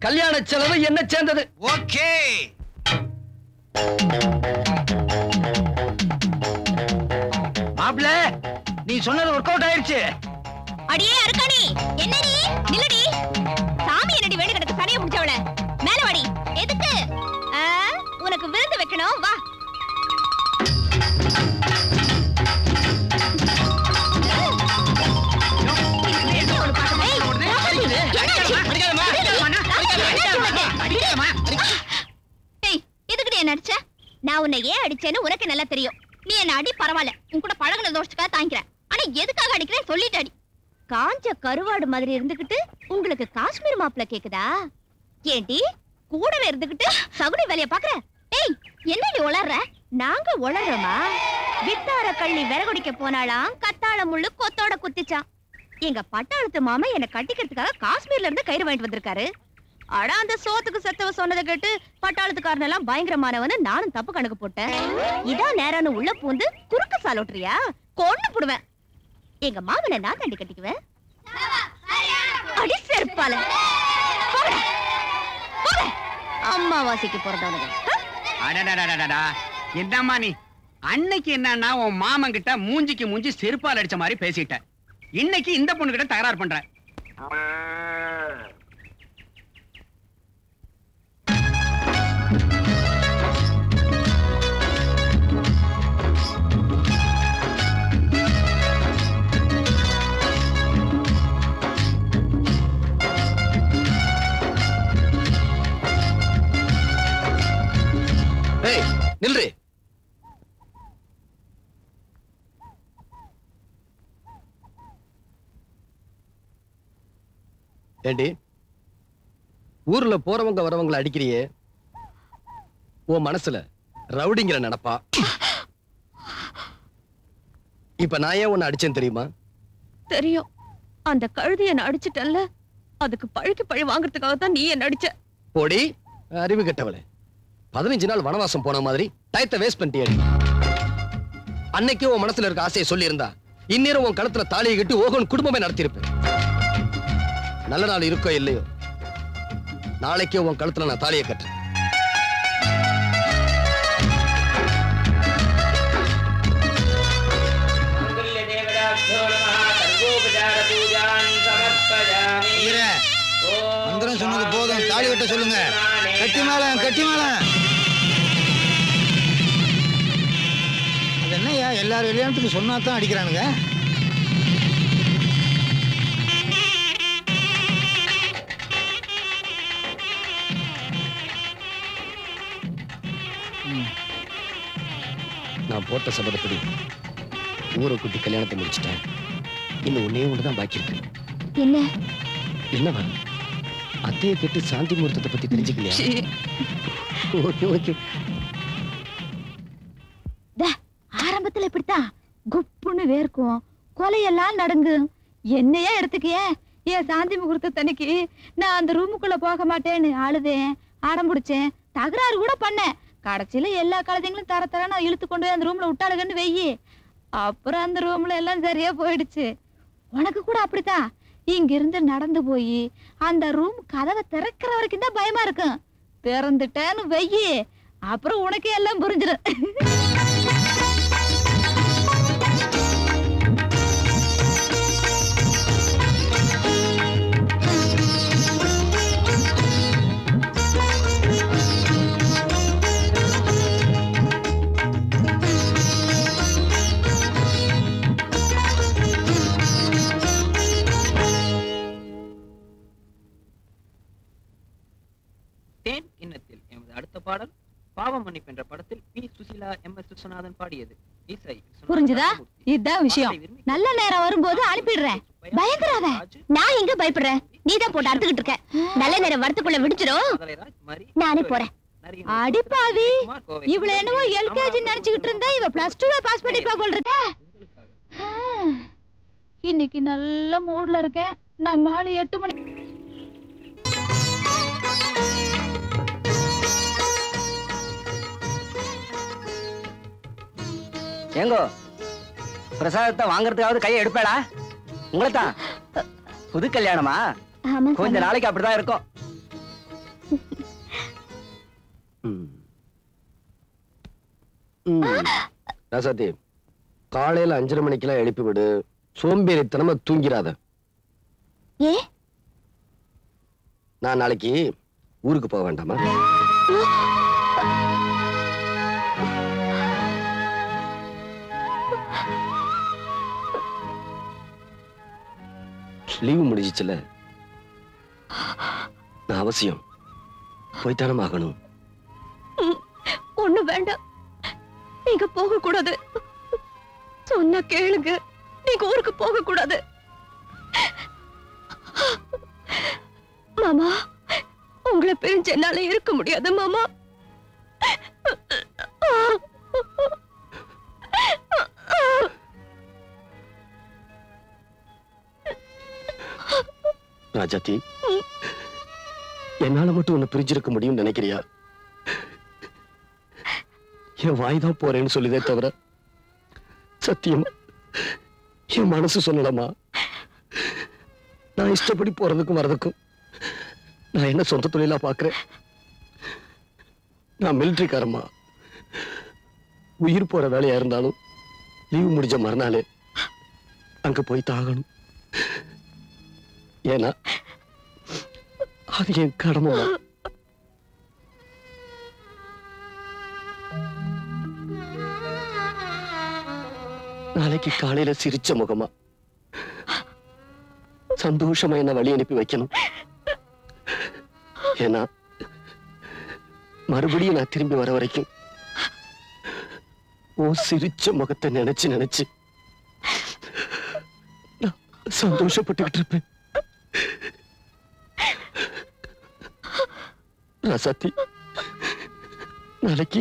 கல்யாண செலவு என்ன சேர்ந்தது. ஓகே. மாப்பிள்ள நீ சொன்னது ஒர்க் அவுட் ஆயிருச்சு. அடியே அர்க்காணி, என்னடி நில்லடி. சாமி என்னடி வேடு கிடக்கு சனிய முடிச்சவள. மேல வாடி. எதுக்கு? உனக்கு விருந்து வைக்கணும், வா. நடிச்ச நான் உன்னை ஏன் அடிச்சேன்னு உனக்கு நல்லா தெரியும். நீ என்ன அடி பரவாயில்ல, உன் கூட பழகுன தோஷத்துக்காக தாங்கிக்கிறேன். ஆனா எதுக்காக அடிக்கிறேன் சொல்லிட்டு அடி. காஞ்ச கருவாடு மாதிரி இருந்துகிட்டு உங்களுக்கு காஷ்மீர் மாப்பிள்ள கேக்குதா? ஏண்டி கூடவே இருந்துகிட்டு சகுனி வேலைய பாக்குற? ஏய் என்னடி உளர்ற? நாங்க உளறமா? வித்தார கள்ளி விறகுடிக்க போனாலாம், கத்தாழ முள்ளு கொத்தோட குத்திச்சான். எங்க பட்டாளத்து மாமா என்ன கட்டிக்கிறதுக்காக காஷ்மீர்ல இருந்து கயிறு வாங்கிட்டு வந்திருக்காரு. ஆனா அந்த சோத்துக்கு செத்தவ சொன்னதை கேட்டு பட்டாளத்துக்காரன் எல்லாம் பயங்கரமானவன்னு நானும் தப்பு கணக்கு போட்டேன். இதான் நேரான உள்ள பூந்து குறுக்க சாலோட்டுறியா? கொன்னு புடுவேன். எங்க மாமனை நான் தாண்டி கட்டிக்குவேன். அடி செருப்பால அம்மாவாசைக்கு பிறந்தவனுங்க. என்னம்மா நீ அன்னைக்கு என்னன்னா உன் மாமன் கிட்ட மூஞ்சிக்கு மூஞ்சி செருப்பால் அடிச்ச மாதிரி பேசிட்ட. இன்னைக்கு இந்த பொண்ணு கிட்ட தகராறு பண்ற. நில்றி. ஏண்டி ஊர்ல போறவங்க வரவங்களை அடிக்கிறியே, உன் மனசுல ரவுடிங்கிற நினைப்பா? இப்ப நான் ஏன் உன்னை அடிச்சேன் தெரியுமா? தெரியும். அந்த கழுதைய நான் அடிச்சிட்டல்ல, அதுக்கு பழிக்கு பழி வாங்குறதுக்காக தான் நீ என்ன அடிச்ச. போடி அறிவு கெட்டவளே. 15 நாள் வனவாசம் போன மாதிரி டயத்தை வேஸ்ட் பண்ணிட்டியடி. அன்னைக்கே உன் மனசுல இருக்க ஆசையை சொல்லி இருந்தா இந்நேரம் உன் கழுத்துல தாலியை கட்டி ஓகன் குடும்பமே நடத்தியிருப்பேன். நல்ல நாள் இருக்கோ இல்லையோ, நாளைக்கே உன் கழுத்துல நான் தாலியை கட்டுறேன். மந்திரம் சொன்னது போதும், தாலி கட்ட சொல்லுங்க. கட்டி மேளம், கட்டி மேளம். அது என்னய்யா, எல்லாரும் விளையாட்டுக்கு சொன்னாதான் அடிக்கிறானுங்க. நான் போட்ட சபதப்படி ஊரை குட்டி கல்யாணத்தை முடிச்சிட்டேன். இன்னும் ஒன்னே ஒண்ணுதான் பாக்கி இருக்கு. என்ன? என்னவா? அத்தையை கேட்டு சாந்தி முகூர்த்தத்தை பத்தி தெரிஞ்சுக்கலையா? Okay okay. ஆரம்பத்துல இப்படித்தான் குப்புன்னு வேர்க்கும், கொலையெல்லாம் நடங்கு. என்னையா எடுத்துக்கிய? ஏன் சாந்தி முகூர்த்தத்தன்னைக்கு நான் அந்த ரூமுக்குள்ள போக மாட்டேன்னு அழுதேன், அடம் பிடிச்சேன், தகராறு கூட பண்ணேன். கடைசியில எல்லா கழுதைங்களும் தர தர நான் இழுத்து கொண்டு போய் அந்த ரூம்ல விட்டாளுகன்னு வெயி. அப்புறம் அந்த ரூம்ல எல்லாம் சரியா போயிடுச்சு. உனக்கு கூட அப்படித்தான். இங்க இருந்து நடந்து போய் அந்த ரூம் கதவை திறக்கிற வரைக்கும் தான் பயமா இருக்கும். திறந்துட்டேன்னு வெயி, அப்புறம் உனக்கே எல்லாம் புரிஞ்சிடும். கிண்ணத்தில் எமது அடுத்த பாடல் பாவம் மன்னிப்பு என்ற படத்தில் பி சுசிலா எம்.எஸ். விஸ்வநாதன் பாடியது. இசை புரிஞ்சுதா? இதுதான் விஷயம். நல்ல நேரம் வரும்போது அனுப்பிடுறேன். பயந்துராத. நான் எங்க பயப்படுறேன்? நீதான் போட்டு அறுத்துக்கிட்டு இருக்க. நல்ல நேரம் வரத்துக்குள்ள விடுச்சிரும். நானே போறேன். அடிப்பாவி, இவள என்னவோ எல்கேஜி நினைச்சுக்கிட்டு இருந்தா இவ +2 பாஸ் பண்ணிப்பா போல இருக்க. இன்னைக்கு நல்ல மூட்ல இருக்கேன். நான் மாலை 8 மணி. ஏங்கோ, பிரசாதத்தை வாங்குறதுக்காவது கையை எடுப்பேடா? உங்களை தான். புது கல்யாணமா? கொஞ்ச நாளைக்கு அப்படிதான் இருக்கும். ராசாத்தி, காலையில 5:30 மணிக்கெல்லாம் எழுப்பி விடு. சோம்பேறித்தனமா தூங்கிறாத. ஏ, நான் நாளைக்கு ஊருக்கு போக வேண்டாமா? லீவு முடிஞ்சிச்சுல, நான் அவசியம் போய்த்தானம் ஆகணும். ஒண்ணு வேண்டாம், நீங்க போக கூடாது. சொன்ன கேளுங்க, நீங்க ஊருக்கு போக கூடாது. மாமா, உங்களை பிரிஞ்சு என்னால இருக்க முடியாது மாமா. ராஜாத்தி, என்னால மட்டும் உன்னை பிரிஞ்சிருக்க முடியும்னு நினைக்கிறியா? என் வாய்தான் போறேன்னு சொல்லுதே தவிர சத்தியம் என் மனசு சொல்லலாமா? நான் இஷ்டப்படி போறதுக்கும் வரதுக்கும் நான் என்ன சொந்த தொழிலா பாக்குறேன்? நான் மிலிட்டரிக்காரம்மா. உயிர் போற வேலையா இருந்தாலும் லீவு முடிஞ்ச மறுநாளே அங்க போய் தாகணும். ஏன்னா அது என் கடமை. நாளைக்கு காலையில சிரிச்ச முகமா சந்தோஷமா என்ன வழி அனுப்பி வைக்கணும். ஏன்னா மறுபடியும் நான் திரும்பி வர வரைக்கும் ஓ சிரிச்ச முகத்தை நினைச்சு நினைச்சு நான் சந்தோஷப்பட்டுக்கிட்டு இருப்பேன். ராசாத்தி, நாளைக்கு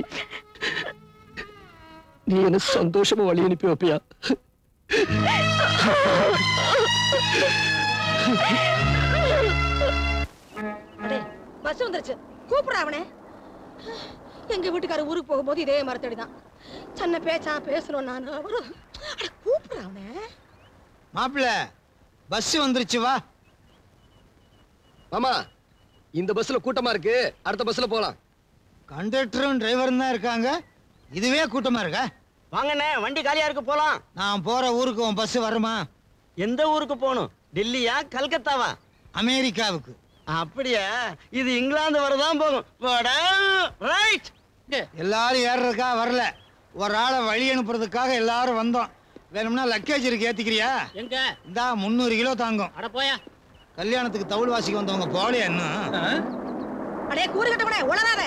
நீ என்ன சந்தோஷமா வழி அனுப்பி வைப்பியா? பஸ் வந்துருச்சு, கூப்பிடுற அவனே. எங்க வீட்டுக்காரர் ஊருக்கு போகும்போது இதே மரத்தடிதான். சின்ன பேசணும் நான். கூப்பிடுற அவனே. மாப்பிள்ள, பஸ் வந்துருச்சு, வா. மாமா, இந்த பஸ்ல கூட்டமா இருக்கு, அடுத்த பஸ்ல போலாம். கண்டக்டரும் டிரைவரும் தான் இருக்காங்க, இதுவே கூட்டமா இருக்கா? வாங்கண்ணே, வண்டி காலியா இருக்கு, போலாம். நான் போற ஊருக்கு உன் பஸ் வருமா? எந்த ஊருக்கு போகணும்? டெல்லியா, கல்கத்தாவா? அமெரிக்காவுக்கு. அப்படியா? இது இங்கிலாந்து வரதான் போகும். ரைட். எல்லாரும் ஏறதுக்கா வரல, ஒரு ஆளை வழி அனுப்புறதுக்காக எல்லாரும் வந்தோம். வேணும்னா லக்கேஜ் இருக்கு, ஏத்திக்கிறியா? எங்க? இந்தா 300 கிலோ தாங்கும். அட போயா. கல்யாணத்துக்கு தவுள் வாசிக்கு வந்தவங்க போலையா இன்னும்? அடே கூறு கட்டவனே, உளறாத.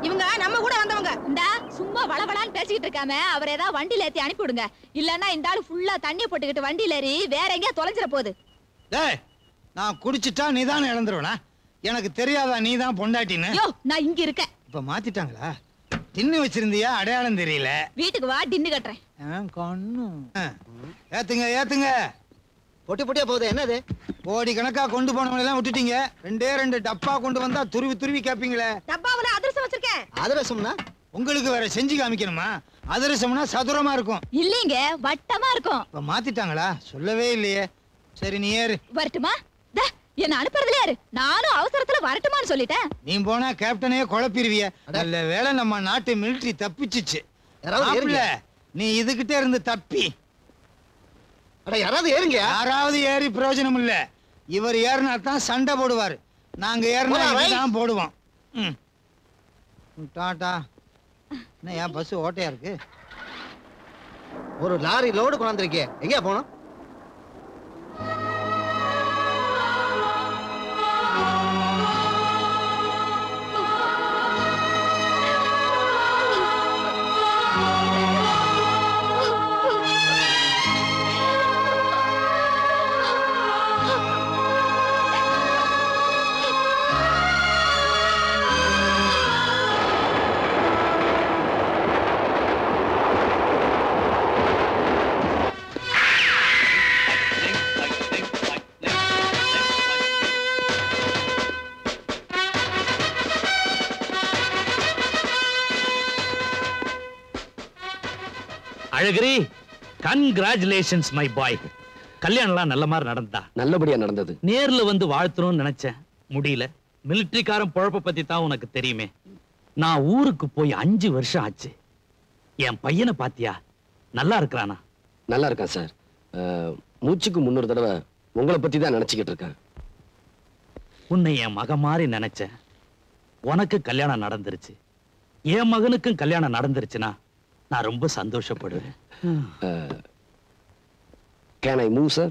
இவங்க நம்ம கூட வந்தவங்க. இந்தா சும்மா வளவளான்னு பேசிக்கிட்டு இருக்காம அவர் ஏதாவது வண்டியில ஏத்தி அனுப்பி விடுங்க. இல்லன்னா இந்த ஆளு ஃபுல்லா தண்ணி போட்டுக்கிட்டு வண்டியில ஏறி வேற எங்கேயா தொலைஞ்சிட போகுது. டேய், நான் குடிச்சிட்டா நீதானே இழந்துருவனா? எனக்கு தெரியாதா நீதான் பொண்டாட்டின்னு? யோ, நான் இங்க இருக்கேன். இப்ப மாத்திட்டாங்களா? டின்னு வச்சிருந்தியா, அடையாளம் தெரியல. வீட்டுக்கு வா, டின்னு கட்டுறேன். ஏத்துங்க ஏத்துங்க. பொட்டி பொட்டியா போகுது, என்னது? கோடி கணக்கா கொண்டு போனவங்க எல்லாம் விட்டுட்டீங்க. 2 டப்பா கொண்டு வந்தா துருவி துருவி கேப்பீங்களே. டப்பாவுல அதிரசம் வச்சிருக்கேன். அதிரசம்னா உங்களுக்கு வேற செஞ்சு காமிக்கணுமா? அதிரசம்னா சதுரமா இருக்கும். இல்லீங்க, வட்டமா இருக்கும். இப்ப மாத்திட்டாங்களா? சொல்லவே இல்லையே. சரி, நீ ஏறு. வரட்டுமா? என்ன அனுப்புறதுல யாரு? நானும் அவசரத்துல வரட்டுமான்னு சொல்லிட்டேன். நீ போனா கேப்டனே குழப்பிடுவிய. நல்ல வேளை நம்ம நாட்டு மிலிட்டரி தப்பிச்சிச்சு. நீ இதுகிட்ட இருந்து தப்பி. யாராவது ஏறுங்க. யாராவது ஏறி பிரயோஜனம் இல்ல. இவர் ஏறினா தான் சண்டை போடுவாரு. நாங்க ஏறினா தான் போடுவோம். டாடா. என்ன ஏன் பஸ் ஓட்டையா இருக்கு? ஒரு லாரி லோடு கொண்டாந்துருக்கே, எங்க போனோம்? அழகிரி, கங்க்ராச்சுலேஷன்ஸ் மை பாய். கல்யாணம்லாம் நல்ல மாதிரி நடந்தா? நல்லபடியா நடந்தது. நேர்ல வந்து வாழ்த்தணும்னு நினைச்சேன், முடியல. மிலிட்டரிக்காரன் பொழப்ப பத்தி தான் உனக்கு தெரியுமே. நான் ஊருக்கு போய் 5 வருஷம் ஆச்சு. என் பையனை பாத்தியா? நல்லா இருக்கிறானா? நல்லா இருக்கான் சார். மூச்சுக்கு 300 தடவை உங்களை பத்தி தான் நினைச்சுக்கிட்டு இருக்கேன். உன்னை என் மகன் மாதிரி நினைச்சேன். உனக்கு கல்யாணம் நடந்துருச்சு. என் மகனுக்கும் கல்யாணம் நடந்துருச்சுன்னா நான் ரொம்ப சந்தோஷப்படுவேன். Can I move, sir?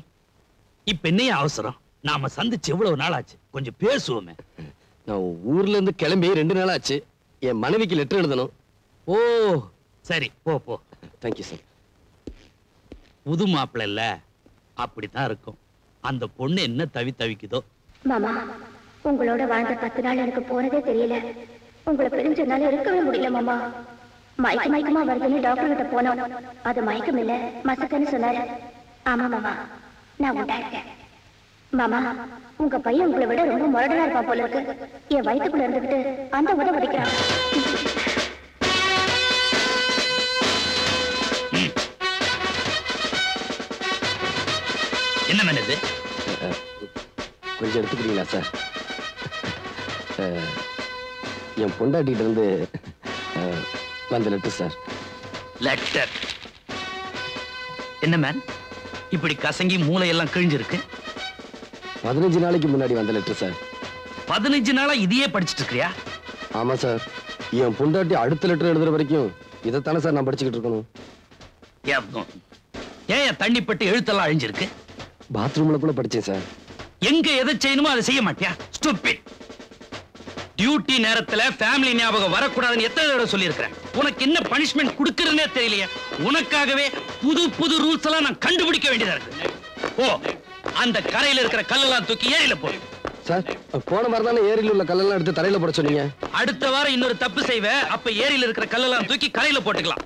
இப்ப என்னைய அவசரம்? நாம சந்திச்சு எவ்வளவு நாள் ஆச்சு, கொஞ்சம் பேசுவோமே. நான் ஊர்ல இருந்து கிளம்பி 2 நாள் ஆச்சு. என் மனைவிக்கு லெட்டர் எழுதணும். ஓ சரி, போ போ. Thank you sir. புது மாப்பிள்ள இல்ல, அப்படித்தான் இருக்கும். அந்த பொண்ணு என்ன தவிக்குதோ. மாமா, உங்களோட வாழ்ந்த 10 நாள் எனக்கு போனதே தெரியல. உங்களை பிரிஞ்சதுனால இருக்கவே முடியல மாமா. மயக்கமா வருதுன்னு டாக்டர் கிட்ட போனோம். அது மயக்கம் இல்ல, மசக்கன்னு சொன்னாரு. ஆமா மாமா, நான் உண்டா இருக்கேன். மாமா, உங்க பையன் உங்களை விட ரொம்ப முரடனா இருப்பான் போல இருக்கு. என் வயிற்றுக்குள்ள இருந்துகிட்டு அந்த உதவிக்கிறான். என்ன மேனது? கொஞ்சம் எடுத்துக்கிறீங்களா சார்? என் பொண்டாட்டிகிட்ட இருந்து வந்த லெட்டர் சார். லெட்டர்? என்ன மேன், இப்படி கசங்கி மூளையெல்லாம் கிழிஞ்சிருக்கு? 15 நாளைக்கு முன்னாடி வந்த லெட்டர் சார். 15 நாளா இதையே படிச்சுட்டு இருக்கியா? ஆமா சார். என் பொண்டாட்டி அடுத்த லெட்டர் எழுதுற வரைக்கும் இதைத்தானே சார் நான் படிச்சுக்கிட்டு இருக்கணும். ஏன் தண்ணி பட்டு எழுத்தெல்லாம் அழிஞ்சிருக்கு? பாத்ரூம்ல கூட படிச்சேன் சார். எங்க எதை செய்யணுமோ அதை செய்ய மாட்டியா? ஸ்டூபிட். டியூட்டி நேரத்துல ஃபேமிலி ஞாபகம் வரக்கூடாதுன்னு எத்தனை தடவை சொல்லியிருக்கிறேன். உனக்கு என்ன பனிஷ்மெண்ட் கொடுக்கறதுனே தெரியலையே. உனக்காகவே புது ரூல்ஸ் எல்லாம் நான் கண்டுபிடிக்க வேண்டியதா இருக்கு. ஓ, அந்த கரையில இருக்கிற கல்லெல்லாம் தூக்கி ஏரியில போ. சார் போன மாதிரி தானே ஏரியில் உள்ள கல்லெல்லாம் எடுத்து தரையில போட சொன்னீங்க. அடுத்த வாரம் இன்னொரு தப்பு செய்வேன், அப்ப ஏரியில இருக்கிற கல்லெல்லாம் தூக்கி கரையில போட்டுக்கலாம்.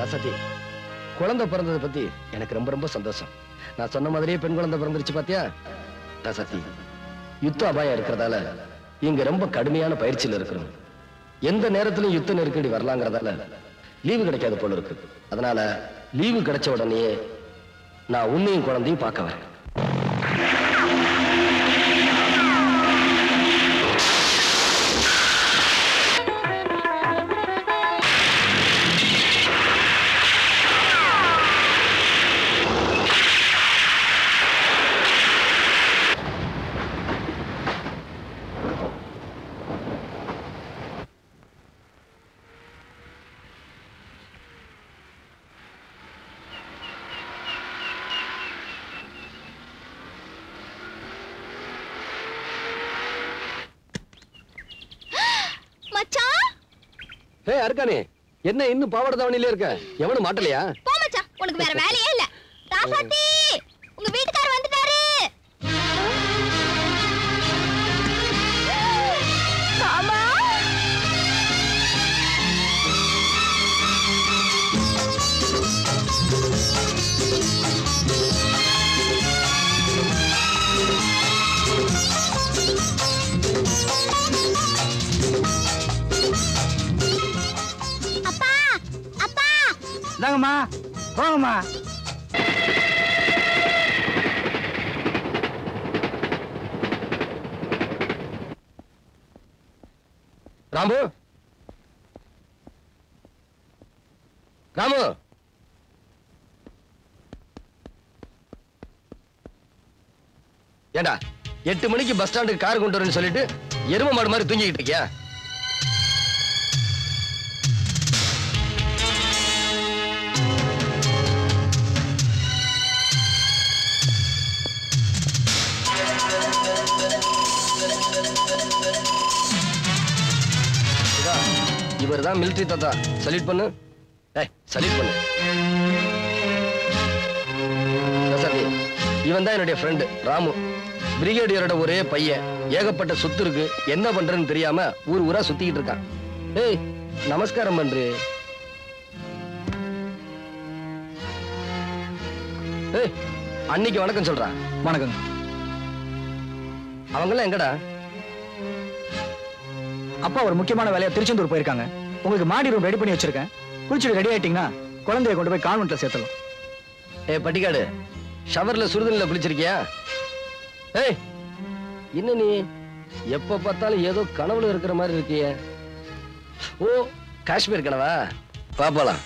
ராசாத்தி, குழந்தை பிறந்ததை பத்தி எனக்கு ரொம்ப ரொம்ப சந்தோஷம். நான் சொன்ன மாதிரியே பெண் குழந்தை பிறந்துருச்சு பாத்தியா? ராசாத்தி, யுத்த அபாயம் இருக்கிறதால இங்க ரொம்ப கடுமையான பயிற்சியில இருக்கிறோம். எந்த நேரத்திலும் யுத்த நெருக்கடி வரலாங்கிறதால லீவு கிடைக்காத போல இருக்கு. அதனால லீவு கிடைச்ச உடனே நான் உன்னையும் குழந்தையும் பார்க்க வரேன். அருக்கானே, என்ன இன்னும் பாவாடை தாவணியிலே இருக்க? எவனும் மாட்டலையா? போ மச்சான், உனக்கு வேற வேலையே இல்ல. ராசாத்தி, உங்க வீட்டுக்காரர் வந்துட்டாரு. ஆமா. இந்தாங்கம்மா, போங்கம்மா. ராமு, ராமு, ஏண்டா 8 மணிக்கு பஸ் ஸ்டாண்டுக்கு கார் கொண்டு வரேன்னு சொல்லிட்டு எரும மாடு மாதிரி தூங்கிக்கிட்டு இருக்கியா? இவர்தான் மிலிட்டரி தாத்தா. சல்யூட் பண்ணு. சல்யூட் பண்ணு. இவன் தான் என்னுடைய ஃப்ரெண்டு ராமு. பிரிகேடியரோட ஒரே பையன். ஏகப்பட்ட சொத்து இருக்கு. என்ன பண்றேன்னு தெரியாம ஊர் ஊரா சுத்திக்கிட்டு இருக்கான். ஏய், நமஸ்காரம் பண்று. ஏய், அன்னைக்கு வணக்கம் சொல்றான். வணக்கம். அவங்கெல்லாம் எங்கடா? அப்பா ஒரு முக்கியமான வேலையா திருச்செந்தூர் போயிருக்காங்க. உங்களுக்கு மாடி ரூம் ரெடி பண்ணி வச்சிருக்கேன். குளிச்சுட்டு ரெடி ஆயிட்டீங்கன்னா குழந்தைய கொண்டு போய் கான்வென்ட்ல சேர்த்தலாம். பட்டிக்காடு, ஷவர்ல சுடுதண்ணில குளிச்சிருக்கியா? ஏய், என்ன நீ எப்ப பார்த்தாலும் ஏதோ கனவுல இருக்கிற மாதிரி இருக்கிய? ஓ, காஷ்மீர் கனவா? பாப்பலாம்.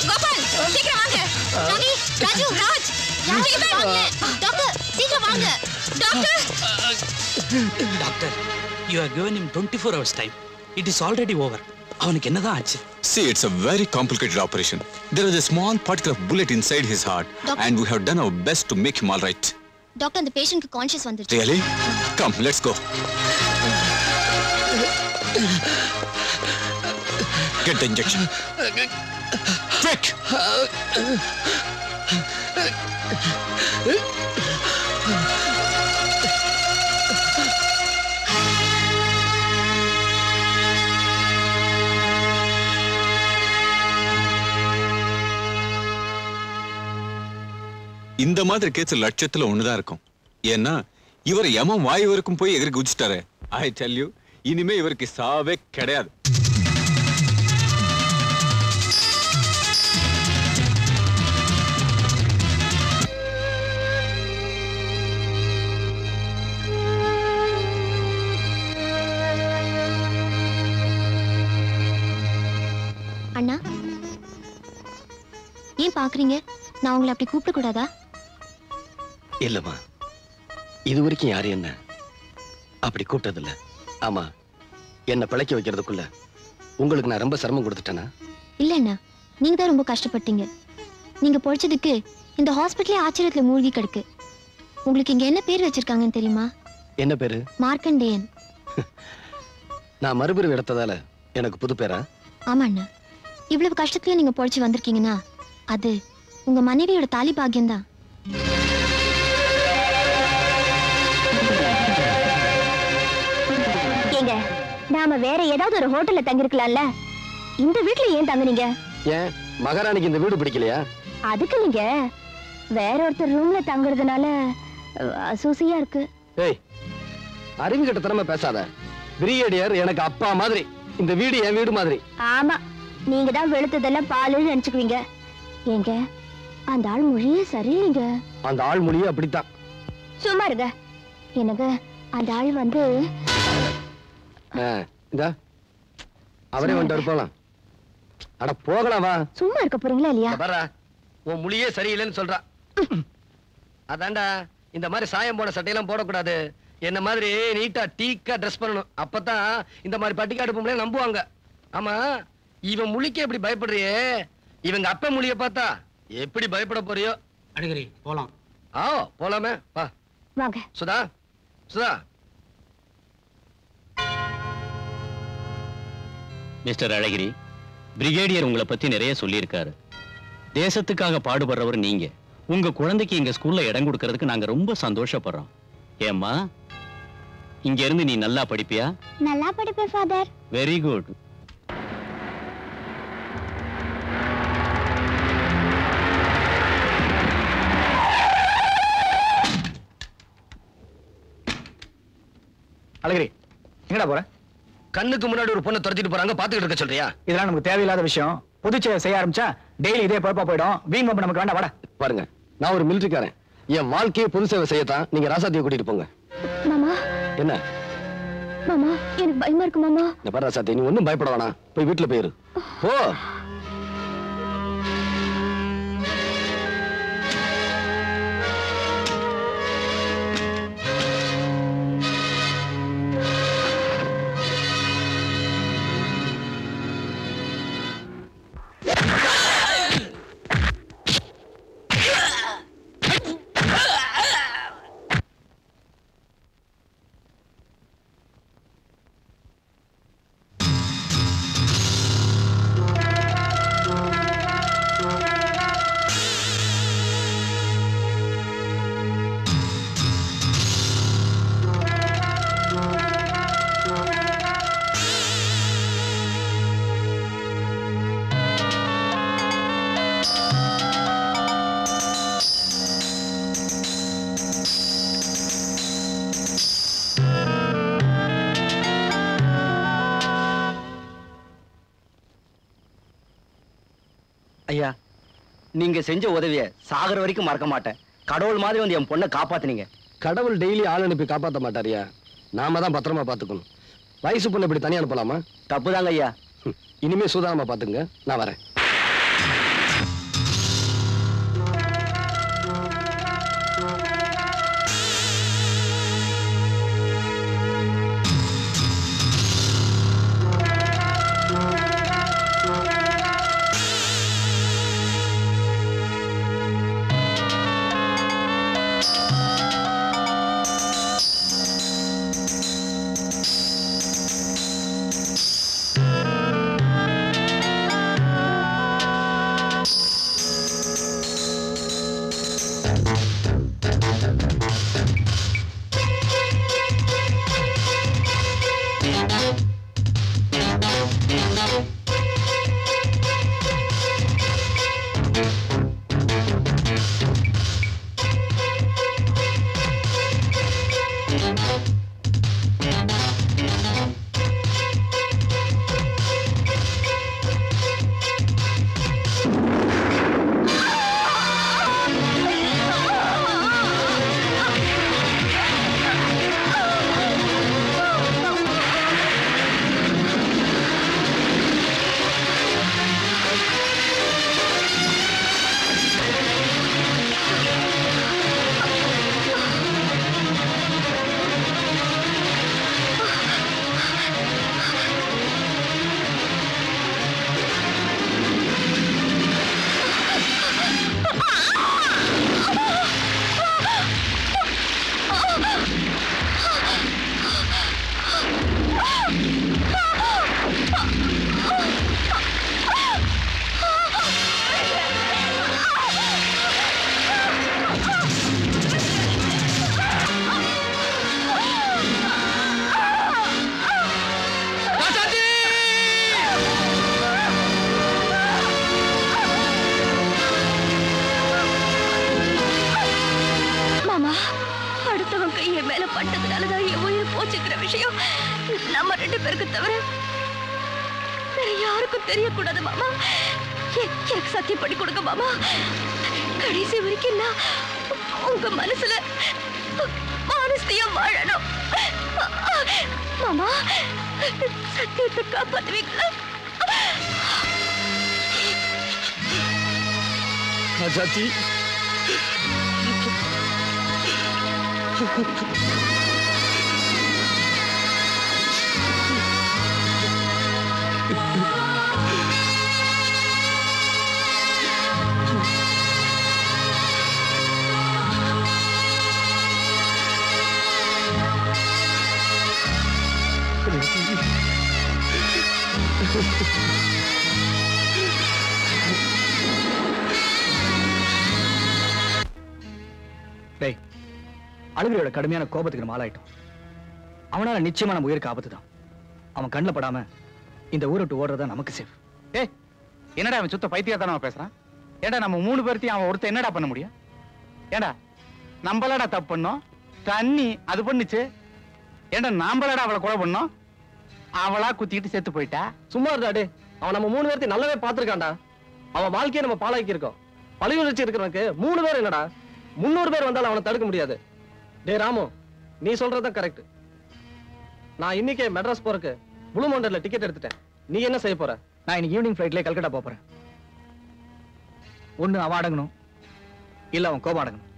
கோபால், சீக்கிரம் வாங்க. ரவி, ராஜு, ராஜ், சீக்கிரம் வாங்க. டாக்டர், சீக்கிரம் வாங்க. Doctor. Doctor, you are given him 24 hours time. It is already over. அவனுக்கு என்னதான் ஆச்சு? See, it's a very complicated operation. There is a small particle of bullet inside his heart, and we have done our best to make him all right. Doctor, அந்த பேஷண்ட்க்கு conscious வந்துருச்சு. Really? Come, let's go. Get the injection. Quick! இந்த மாதிரி case லட்சத்துல ஒண்ணுதான் இருக்கும். ஏன்னா இவர் யமம் வாயு வரைக்கும் போய் எதிர்க்கு குதிச்சிட்டாரு. I tell you, இனிமே இவருக்கு சாவே கிடையாது. அண்ணா, ஏன் பாக்குறீங்க? நான் உங்களை அப்படி கூப்பிட கூடாதா? இல்லம்மா, இது வரைக்கும் யாரும் என்ன அப்படி கூப்பிட்டதில்ல. ஆமா, என்ன பிழைக்க வைக்கிறதுக்குள்ள உங்களுக்கு நான் ரொம்ப சிரமம் கொடுத்துட்டேனா? இல்ல அண்ணா, நீங்க தான் ரொம்ப கஷ்டப்பட்டீங்க. நீங்க பொழைச்சதுக்கு இந்த ஹாஸ்பிட்டலே ஆச்சரியத்துல மூழ்கி கிடக்கு. உங்களுக்கு இங்க என்ன பேர் வச்சிருக்காங்கன்னு தெரியுமா? என்ன பேரு? மார்க்கண்டேயன். நான் மறுபிரிவு எடுத்ததால எனக்கு புது பேரா? ஆமா அண்ணா, இவ்வளவு கஷ்டத்துல நீங்க பொழைச்சு வந்திருக்கீங்கன்னா அது உங்க மனைவியோட தாலி பாக்கியம் தான். ஏங்க, நாம வேற ஏதாவது ஒரு ஹோட்டல்ல தங்கிருக்கலாம்ல, இந்த வீட்ல ஏன் தங்குனீங்க? ஏன் மகாராணிக்கு இந்த வீடு பிடிக்கலையா? அதுக்கு நீங்க வேற ஒருத்தர் ரூம்ல தங்குறதுனால அசூசியா இருக்கு. ஏய், அறிவு கட்டத்தனமா பேசாத. பிரிகேடியர் எனக்கு அப்பா மாதிரி, இந்த வீடு என் வீடு மாதிரி. ஆமா, நீங்க தான் வெளுத்ததெல்லாம் பாலுன்னு நினைச்சுக்குவீங்க. ஏங்க, அந்த ஆள் மொழியே சரியில்லைங்க. அந்த ஆள் மொழியே அப்படித்தான். சும்மா இருங்க. எனக்கு அந்த ஆள் வந்து அவரே வந்துட்டு போலாம். அட போகலாம் வா. சும்மா இருக்க போறீங்களா இல்லையா? பாரா, உன் மொழியே சரியில்லைன்னு சொல்றா. அதான்டா, இந்த மாதிரி சாயம் போன சட்டையெல்லாம் போடக்கூடாது. என்ன மாதிரி நீட்டா டீக்கா ட்ரெஸ் பண்ணணும். அப்பதான் இந்த மாதிரி பட்டிக்காடு பொம்பளை நம்புவாங்க. ஆமா, இவன் மொழிக்கு எப்படி பயப்படுறியே? இவங்க அப்ப மொழிய பார்த்தா எப்படி பயப்பட போறியோ? அடிக்கடி போலாம். போலாமே, வா. வாங்க. சுதா, சுதா. மிஸ்டர் அழகிரி, பிரிகேடியர் உங்களை பத்தி நிறைய சொல்லியிருக்காரு. தேசத்துக்காக பாடுபடுறவர் நீங்க. உங்க குழந்தைக்கு எங்க ஸ்கூல்ல இடம் கொடுக்கறதுக்கு நாங்க ரொம்ப சந்தோஷப்படுறோம். ஏம்மா, இங்க இருந்து நீ நல்லா படிப்பியா? நல்லா படிப்பேன் ஃபாதர். Very good. அழகிரி, எங்கடா போற? கண்ணுக்கு முன்னாடி ஒரு பொண்ணை துரத்திட்டு போறாங்க, பாத்துக்கிட்டு இருக்க சொல்றியா? இதெல்லாம் நமக்கு தேவையில்லாத விஷயம். புதுச்சேரி செய்ய ஆரம்பிச்சா டெய்லி இதே பொழப்பா போயிடும். வீண் பம்பு நமக்கு வேண்டாம். வாடா. பாருங்க, நான் ஒரு மிலிட்டரிக்காரன். என் வாழ்க்கையை பொது சேவை செய்யத்தான் நீங்க ராசாத்தியை கூட்டிட்டு போங்க. மாமா. என்ன மாமா, எனக்கு பயமா இருக்கு மாமா. இந்த பாரு ராசாத்தி, நீ ஒண்ணும் பயப்பட வேணாம். போய் வீட்டுல போயிரு. போ. ஐயா, நீங்க செஞ்ச உதவிய சாகர வரைக்கும் மறக்க மாட்டேன். கடவுள் மாதிரி வந்து என் பொண்ணை காப்பாத்துனீங்க. கடவுள் டெய்லி ஆள் அனுப்பி காப்பாத்த மாட்டாரியா? நாம தான் பத்திரமா பாத்துக்கணும். வயசு பொண்ணு இப்படி தனியா அனுப்பலாமா? தப்புதாங்க ஐயா. இனிமே சூதானமா பாத்துங்க. நான் வரேன். விஷயம் நம்ம 2 பேருக்கு தவிர வேற யாருக்கும் தெரியக்கூடாது மாமா. எனக்கு சத்தியம் பண்ணி கொடுங்க மாமா. கடைசி வரைக்கும் நான் உங்க மனசுல மானஸ்தியா வாழணும் மாமா. சத்தியத்தை காப்பாத்துவீங்களா? ராஜாத்தி, அழுகிரியோட கடுமையான கோபத்துக்கு நம்ம ஆளாயிட்டோம். அவனால நிச்சயமா நம்ம உயிருக்கு ஆபத்து தான். அவன் கண்ணில் படாம இந்த ஊரை விட்டு ஓடுறதா நமக்கு சேஃப். என்னடா அவன் சுத்த பைத்தியத்தானவன் பேசுறான்? ஏண்டா நம்ம 3 பேர்த்தையும் அவன் ஒருத்தன் என்னடா பண்ண முடியும்? ஏண்டா நம்மளடா தப்பு பண்ணோம், தண்ணி அது பண்ணுச்சு. ஏண்டா நாம்பளடா அவளை கொலை பண்ணோம், அவளா குத்திக்கிட்டு செத்து போயிட்டா. சும்மா இருந்தாடே. அவன் நம்ம 3 பேர்த்தையும் நல்லாவே பார்த்திருக்கான்டா. அவன் வாழ்க்கையை நம்ம பாழாக்கி இருக்கோம். பழி உணர்ச்சி இருக்கிறவனுக்கு 3 பேர் என்னடா, 300 பேர் வந்தாலும் அவனை தடுக்க முடியாது. டே ராமு, நீ சொல்றதுதான் கரெக்ட். நான் இன்னைக்கே மெட்ராஸ் போறதுக்கு ப்ளூ மவுண்டன்ல டிக்கெட் எடுத்துட்டேன். நீ என்ன செய்ய போற? நான் இன்னைக்கு ஈவினிங் ஃபிளைட்ல கல்கட்டா போறேன். ஒண்ணு அவன் அடங்கணும், இல்ல அவன் கோபம் அடங்கணும்.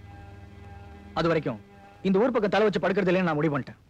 அது வரைக்கும் இந்த ஊர் பக்கம் தலை வச்சு படுக்கிறது இல்லைன்னு நான் முடிவு பண்ணிட்டேன்.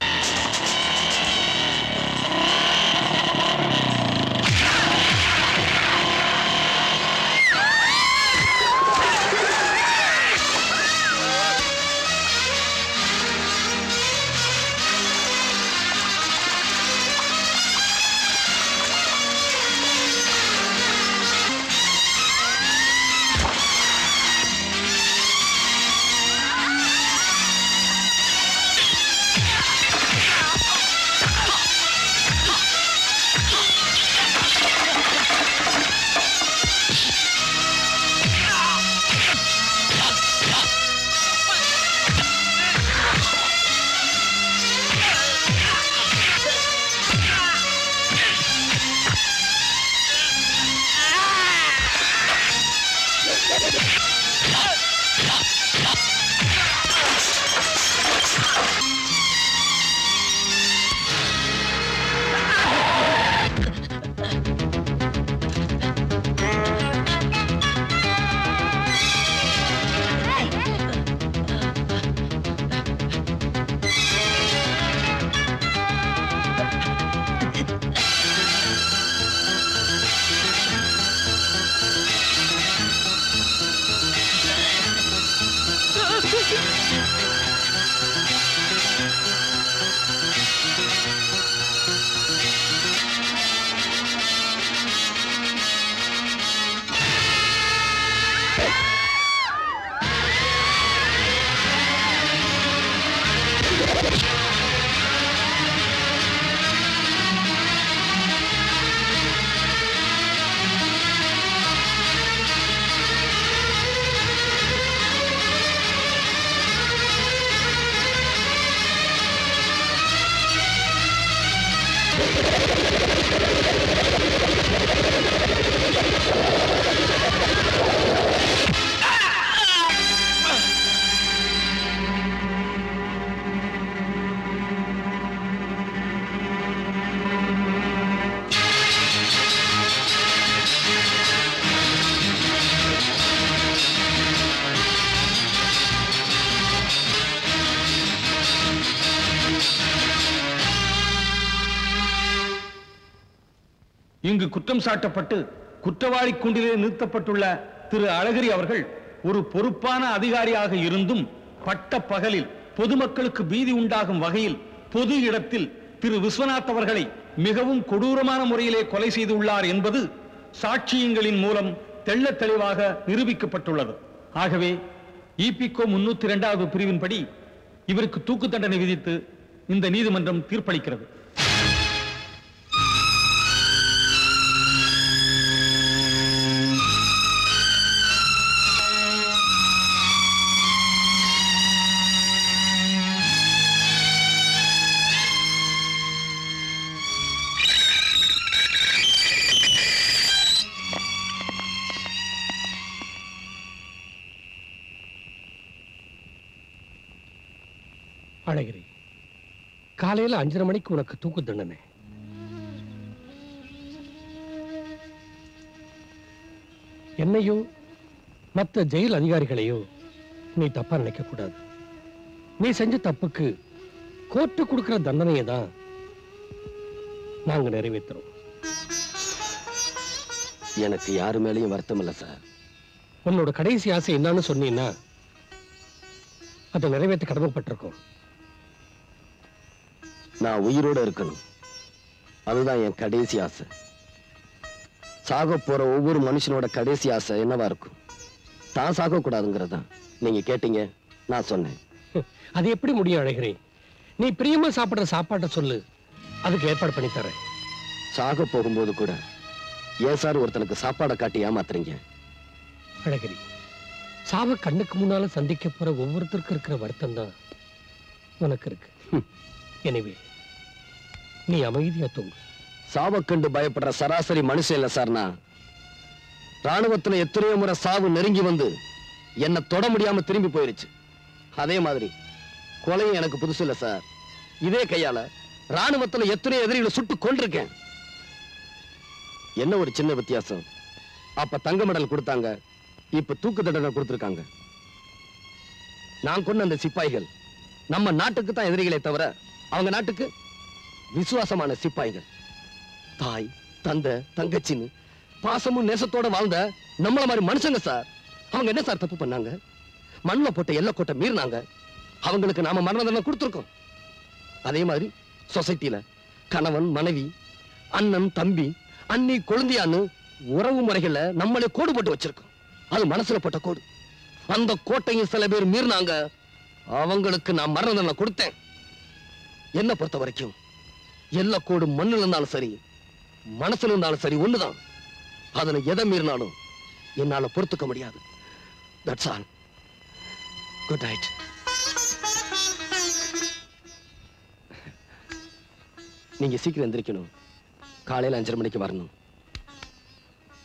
இங்கு குற்றம் சாட்டப்பட்டு குற்றவாளி கூண்டிலே நிறுத்தப்பட்டுள்ள திரு அழகிரி அவர்கள் ஒரு பொறுப்பான அதிகாரியாக இருந்தும் பட்ட பகலில் பொதுமக்களுக்கு பீதி உண்டாகும் வகையில் பொது இடத்தில் திரு விஸ்வநாத் அவர்களை மிகவும் கொடூரமான முறையிலே கொலை செய்துள்ளார் என்பது சாட்சியங்களின் மூலம் தெள்ளத் தெளிவாக நிரூபிக்கப்பட்டுள்ளது. ஆகவே இபிகோ 302வது பிரிவின்படி இவருக்கு தூக்கு தண்டனை விதித்து இந்த நீதிமன்றம் தீர்ப்பளிக்கிறது. அழகிரி, காலையில 5:30 மணிக்கு உனக்கு தூக்கு தண்டனை. என்னையோ மற்ற ஜெயில் அதிகாரிகளையோ நீ தப்பா நினைக்க கூடாது. நீ செஞ்ச தப்புக்கு கோர்ட்டு கொடுக்கிற தண்டனையை தான் நாங்க நிறைவேற்றுறோம். எனக்கு யாரு மேலேயும் வருத்தம் இல்ல சார். உன்னோட கடைசி ஆசை என்னன்னு சொன்னீங்கன்னா அதை நிறைவேற்ற கடமைப்பட்டிருக்கோம். நான் உயிரோட இருக்கணும், அதுதான் என் கடைசி ஆசை. சாக போற ஒவ்வொரு மனுஷனோட கடைசி ஆசை என்னவா இருக்கும்? தான் சாக கூடாதுங்கிறதான். நீங்க கேட்டீங்க, நான் சொன்னேன். அது எப்படி முடியும் அழகிரி? நீ பிரியமா சாப்பிடுற சாப்பாட்டை சொல்லு, அதுக்கு ஏற்பாடு பண்ணி தரேன். சாக போகும்போது கூட ஏன் சார் ஒருத்தனுக்கு சாப்பாடை காட்டி ஏமாத்துறீங்க? அழகிரி, சாவ கண்ணுக்கு முன்னால சந்திக்க போற ஒவ்வொருத்தருக்கும் இருக்கிற வருத்தம் தான் உனக்கு இருக்கு. எனவே நீ அமைதியா தூங்கு. சாவை கண்டு பயப்படுற சராசரி மனுஷன் இல்ல சார் நான். ராணுவத்துல எத்தனையோ முறை சாவு நெருங்கி வந்து என்ன தொட முடியாம திரும்பி போயிருச்சு. அதே மாதிரி கொலையும் எனக்கு புதுசு இல்ல சார். இதே கையால ராணுவத்துல எத்தனையோ எதிரிகளை சுட்டு கொண்டிருக்கேன். என்ன ஒரு சின்ன வித்தியாசம், அப்ப தங்க மெடல் கொடுத்தாங்க, இப்ப தூக்கு தண்டனை கொடுத்திருக்காங்க. நான் கொண்ட அந்த சிப்பாய்கள் நம்ம நாட்டுக்கு தான் எதிரிகளே தவிர அவங்க நாட்டுக்கு விசுவாசமான சிப்பாய்கள். தாய் தந்தை தங்கச்சின்னு பாசமும் நேசத்தோட வாழ்ந்த நம்மள மாதிரி மனுஷங்க சார். அவங்க என்ன சார் தப்பு பண்ணாங்க? மண்ணில் போட்ட எல்லை கோட்டை மீறினாங்க. அவங்களுக்கு நாம மரண தண்டனை கொடுத்துருக்கோம். அதே மாதிரி சொசைட்டில கணவன் மனைவி அண்ணன் தம்பி அண்ணி குழந்தையான்னு உறவு முறைகளை நம்மளே கோடு போட்டு வச்சிருக்கோம். அது மனசுல போட்ட கோடு. அந்த கோட்டையும் சில பேர் மீறினாங்க, அவங்களுக்கு நான் மரண தண்டனை கொடுத்தேன். என்ன பொறுத்த வரைக்கும் எல்லா கோடு மண்ணுல இருந்தாலும் சரி மனசுல இருந்தாலும் சரி ஒண்ணுதான். அதுல எதை மீறினாலும் என்னால பொறுத்துக்க முடியாது. That's all. Good night. நீங்க சீக்கிரம் எந்திரிக்கணும். காலையில 5:30 மணிக்கு வரணும்.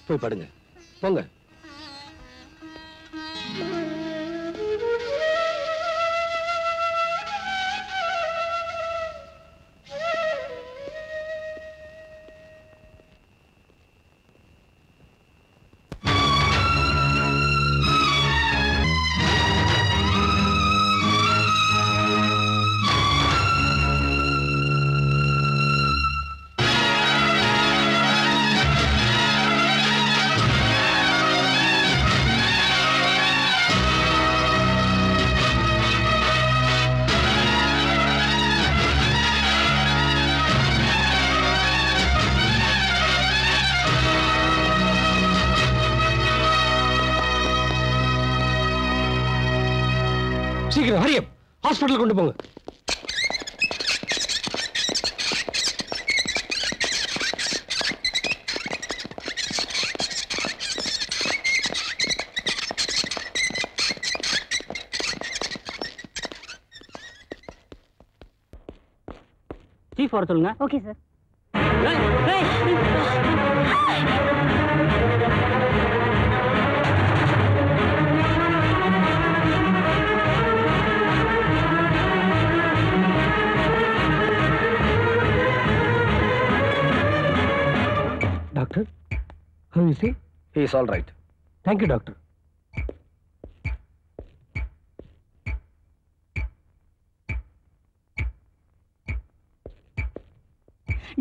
போய் படுங்க, போங்க. சீக்கிரம் ஹரியப், ஹாஸ்பிட்டல் கொண்டு போங்க. சீஃப் வர சொல்லுங்க. Okay sir. Doctor, how is he? He is all right. Thank you, doctor.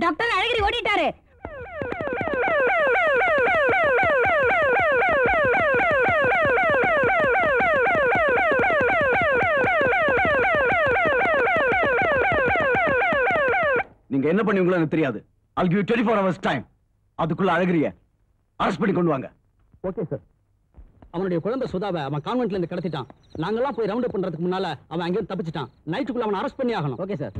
Doctor அழகிரி ஓடிட்டாரு. நீங்க என்ன பண்ணுவீங்களோ எனக்கு தெரியாது. I'll give you 24 hours time. அதுக்குள்ள அழகிரிய அரெஸ்ட் பண்ணி கொண்டு வாங்க. Okay sir. அவனுடைய குழந்தை சுதாவை அவன் கான்வென்ட்ல இருந்து கடத்திட்டான். நாங்கெல்லாம் போய் ரவுண்ட் அப் பண்றதுக்கு முன்னால அவன் அங்கேயும் தப்பிச்சிட்டான். நைட்டுக்குள்ள அவனை அரெஸ்ட் பண்ணி ஆகணும். Okay sir.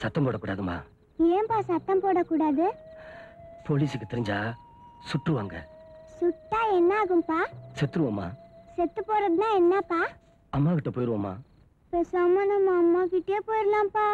சத்தம் போடக்கூடாதுமா. ஏன்பா சத்தம் போடக்கூடாது? போலீஸுக்கு தெரிஞ்சா சுட்டுவாங்க. சுட்டா என்ன ஆகும்பா? செத்துருவோமா. செத்து போறதுனா என்னப்பா? அம்மா கிட்ட போயிருவோமா. பேசாம நம்ம அம்மா கிட்டே போயிடலாம்ப்பா.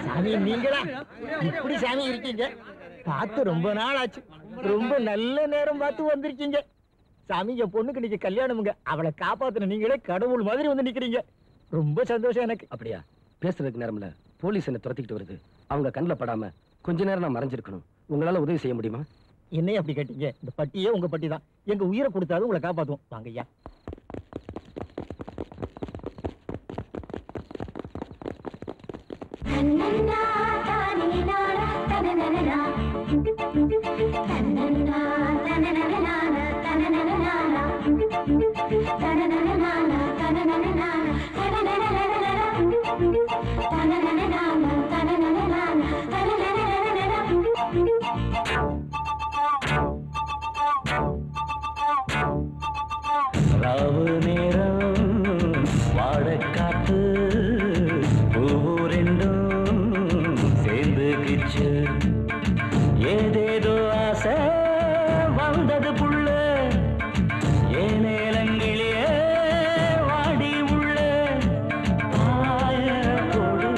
சாமி நீங்களா இப்படி சாமி இருக்கீங்க? பார்த்து ரொம்ப நாள் ஆச்சு. ரொம்ப நல்ல நேரம் பார்த்து வந்திருக்கீங்க சாமி. என் பொண்ணுக்கு நீங்க கல்யாணமுங்க. அவளை காப்பாத்துன நீங்களே கடவுள் மாதிரி வந்து நிக்கிறீங்க. ரொம்ப சந்தோஷம் எனக்கு. அப்படியா? பேசுறதுக்கு நேரம்ல போலீஸ் என்ன துரத்திக்கிட்டு வருது. அவங்க கண்ணில் படாம கொஞ்ச நேரம் நான் மறைஞ்சிருக்கணும். உங்களால உதவி செய்ய முடியுமா? என்னைய அப்படி கேட்டீங்க? இந்த பட்டியே உங்க பட்டி தான். எங்க உயிரை கொடுத்தாலும் உங்களை காப்பாத்துவோம். வாங்க ஐயா. ராவு நேரம் வாடக்காத்து ரெண்டும் சேர்ந்துக்கிச்சு. ஏதேதோ ஆசை வந்தது புள்ள. ஏனேலங்கிலே வாடி உள்ள பாய போடு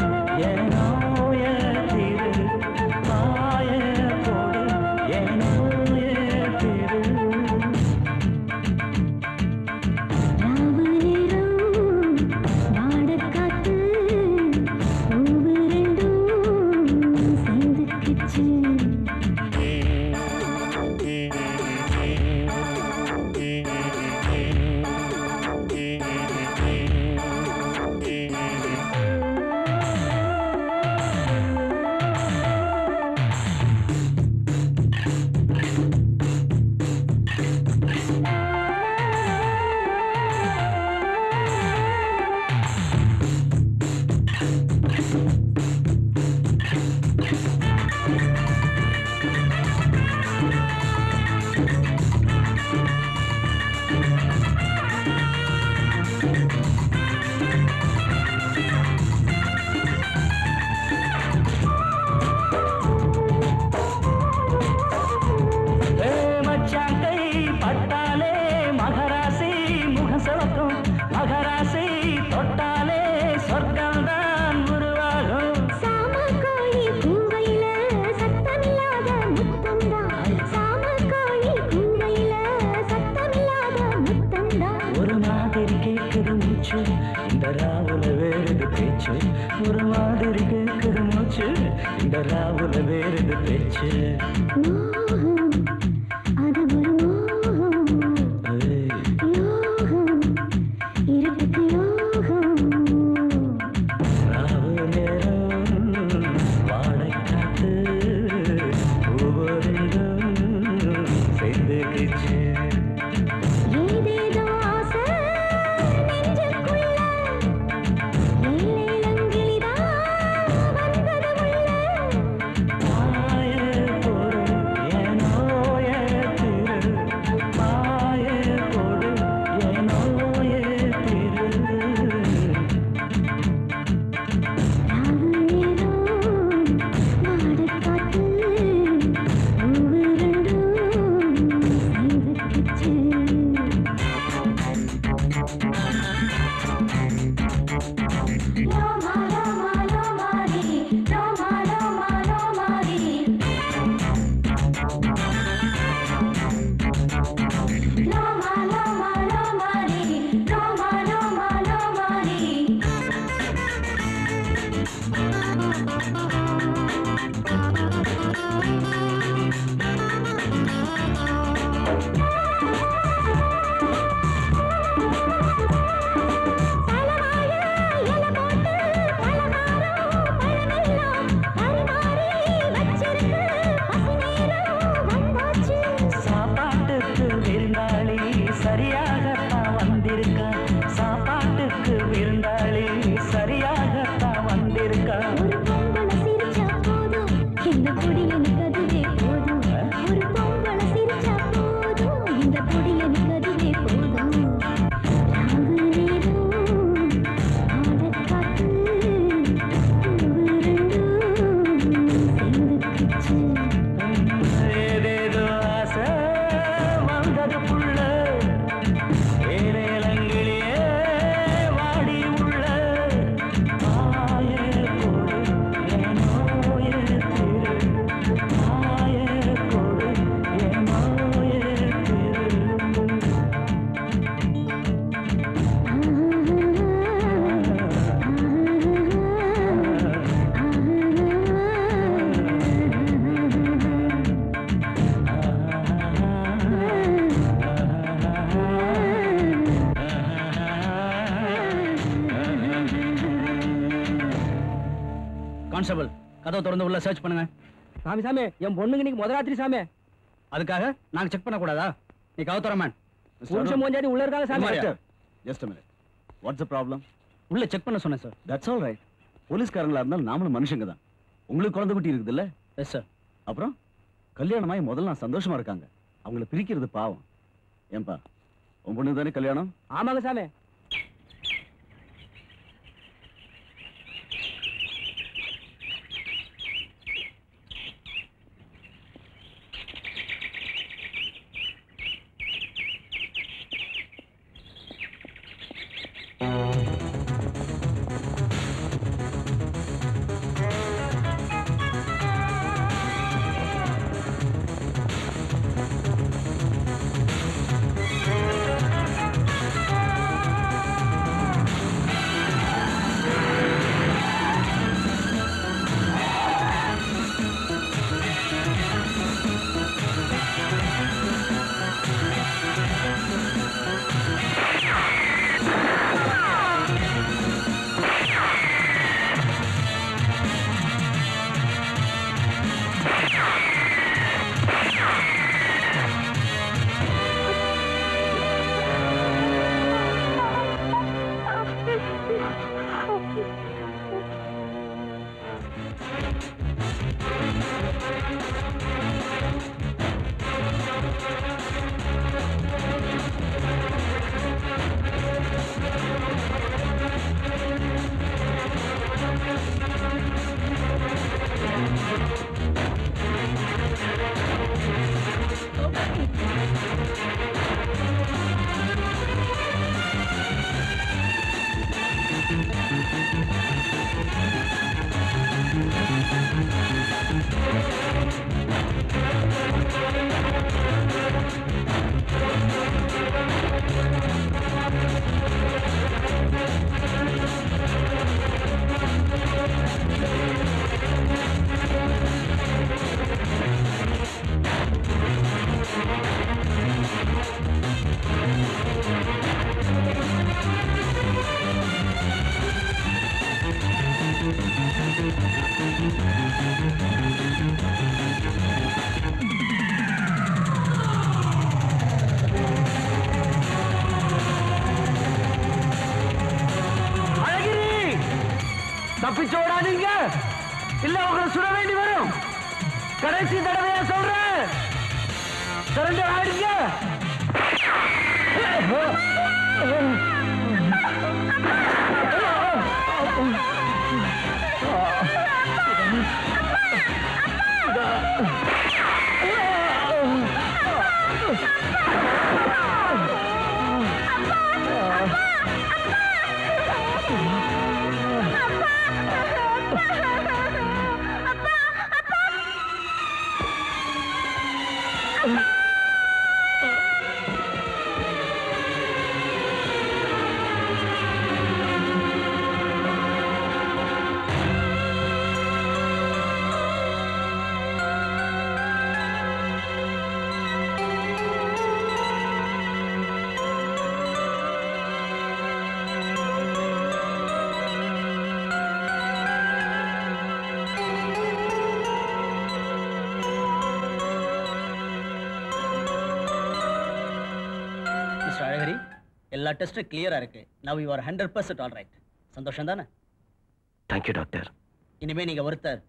என்னோய திரு. பாய போடு என்னோய திரு. ஒரு மாதிரி கேட்குது மூச்சு. இந்த ராவுல வேறது பேச்சு. அது ஒரு யோகம் இருக்கு யோகம். ராவு நேரம் வாழைக்காத்து ஒவ்வொருடும் சேர்ந்துக்கிச்சு. ஏதேதோ ஆசை நெஞ்சுக்குள்ள ஏலேலங்கிலிதான் வந்தது உள்ள. பாய போடு கான்ஸ்டபிள் கதவை திறந்து உள்ள சர்ச் பண்ணுங்க. சாமி சாமி என் பொண்ணுக்கு இன்னைக்கு முத ராத்திரி சாமி. அதுக்காக நாங்க செக் பண்ண கூடாதா? நீ கதவை திற மேன். புருஷன் மூஞ்சாடி உள்ள இருக்காங்க சாமி. Just a minute. What's the problem? உள்ள செக் பண்ண சொன்னேன் சார். That's all right. போலீஸ்காரங்களா இருந்தாலும் நாமளும் மனுஷங்க தான். உங்களுக்கு குழந்தை குட்டி இருக்குதுல்ல? Yes sir. அப்புறம் கல்யாணமாயி முதல்ல நான் சந்தோஷமா இருக்காங்க. அவங்கள பிரிக்கிறது பாவம். ஏன்பா உன் பொண்ணு தானே கல்யாணம்? ஆமாங்க சாமி. தப்பிச்சோடாதீங்க, இல்ல உங்களை சுட வேண்டி வரும். கடைசி தடவையா சொல்றேன், சரண்டர் ஆயிடுங்க. அழகரி, எல்லா டெஸ்டும் கிளியரா இருக்கு. நவ யூ ஆர் 100% ஆல் ரைட். சந்தோஷம் தானே? Thank you doctor. இனிமே நீங்க ஒருத்தர்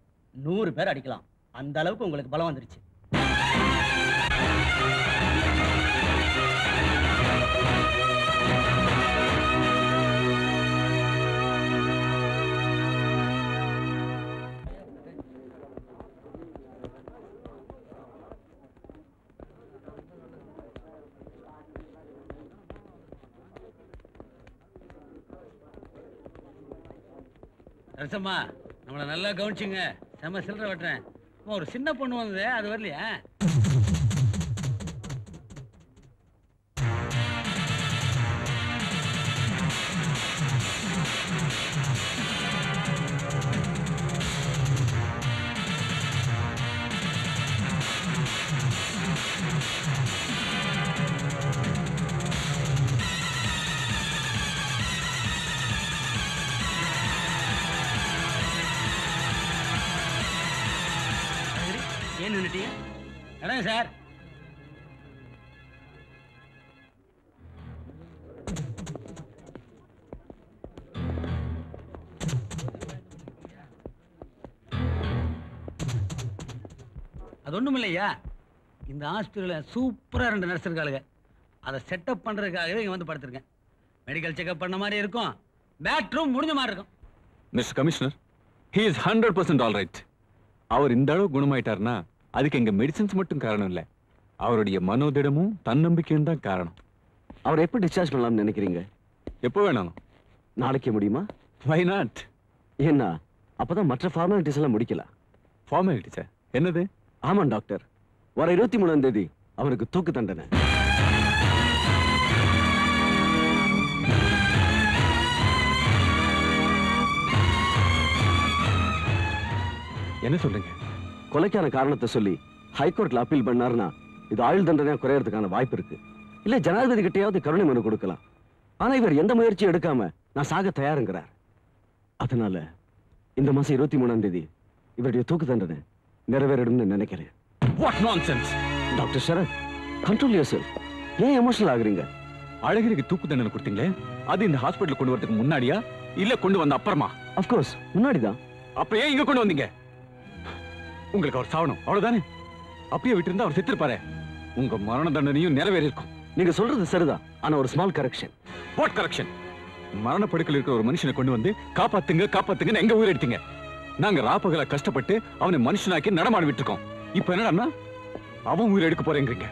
100 பேர் அடிக்கலாம். அந்த அளவுக்கு உங்களுக்கு பலம் வந்துருச்சு. ரசம்மா, நம்மளை நல்லா கவனிச்சுங்க. செம சில்லற வெட்டுறேன். ஒரு சின்ன பொண்ணு வந்தது, அது வரலையா? ஏன் நின்னுட்டீங்க? நடங்க சார். அது ஒண்ணும் இல்லையா, இந்த ஹாஸ்பிட்டல்ல சூப்பரா 2 நர்ஸ் இருக்காளுங்க. அதை செட்டப் பண்றதுக்காகவே இங்க வந்து படுத்திருக்கேன். மெடிக்கல் செக்அப் பண்ண மாதிரி இருக்கும், பேட்ரூம் முடிஞ்ச மாதிரி இருக்கும். Mister commissioner, he is 100% all right. அவர் இந்த அளவு குணமாயிட்டாருன்னா அதுக்கு எங்க மெடிசின்ஸ் மட்டும் காரணம் இல்ல, அவருடைய மனோதிடமும் தன்னம்பிக்கையும் தான் காரணம். அவர் எப்போ டிஸ்சார்ஜ் பண்ணலாம்னு நினைக்கிறீங்க? எப்போ வேணாலும். நாளைக்கு முடியுமா? Why not? என்ன அப்பதான் மற்ற ஃபார்மாலிட்டிஸ் எல்லாம் முடிக்கலாம். ஃபார்மாலிட்டிஸா? என்னது? ஆமா டாக்டர், வர 23ஆம் தேதி அவருக்கு தூக்கு தண்டனை. என்ன சொல்றீங்க? கொலைக்கான காரணத்தை சொல்லி ஹைகோர்ட்ல அப்பீல் பண்ணாருன்னா இது ஆயுள் தண்டனையா குறையறதுக்கான வாய்ப்பு இருக்கு. இல்ல ஜனாதிபதி கிட்டையாவது கருணை மனு கொடுக்கலாம். ஆனா இவர் எந்த முயற்சியும் எடுக்காம நான் சாக தயாருங்கிறார். அதனால இந்த மாசம் 23ஆம் தேதி இவருடைய தூக்கு தண்டனை நிறைவேறிடும்னு நினைக்கிறேன். What nonsense! Doctor Sarath, control yourself. ஏன் எமோஷனல் ஆகுறீங்க? அழகிரிக்கு தூக்கு தண்டனை கொடுத்தீங்களே, அது இந்த ஹாஸ்பிட்டல் கொண்டு வரதுக்கு முன்னாடியா இல்ல கொண்டு வந்த அப்புறமா? Of course, முன்னாடிதான். அப்ப ஏன் இங்க கொண்டு வந்தீங்க? உங்களுக்கு அவர் சாவணும் அவ்வளவுதானே? அப்படியே விட்டு இருந்தா அவர் செத்துருப்பாரு. உங்க மரண தண்டனையும் நிறைவேறி இருக்கும். நீங்க சொல்றது சரிதான், ஆனா ஒரு ஸ்மால் கரெக்ஷன். What correction? மரணப்படுக்கையில் இருக்கிற ஒரு மனுஷனை கொண்டு வந்து காப்பாத்துங்க காப்பாத்துங்கன்னு எங்க உயிர் எடுத்தீங்க. நாங்க ராப்பகல கஷ்டப்பட்டு அவனை மனுஷனாக்கி நடமாட விட்டுருக்கோம். இப்ப என்னடா அவன் உயிர் எடுக்க போறேங்கிறீங்க?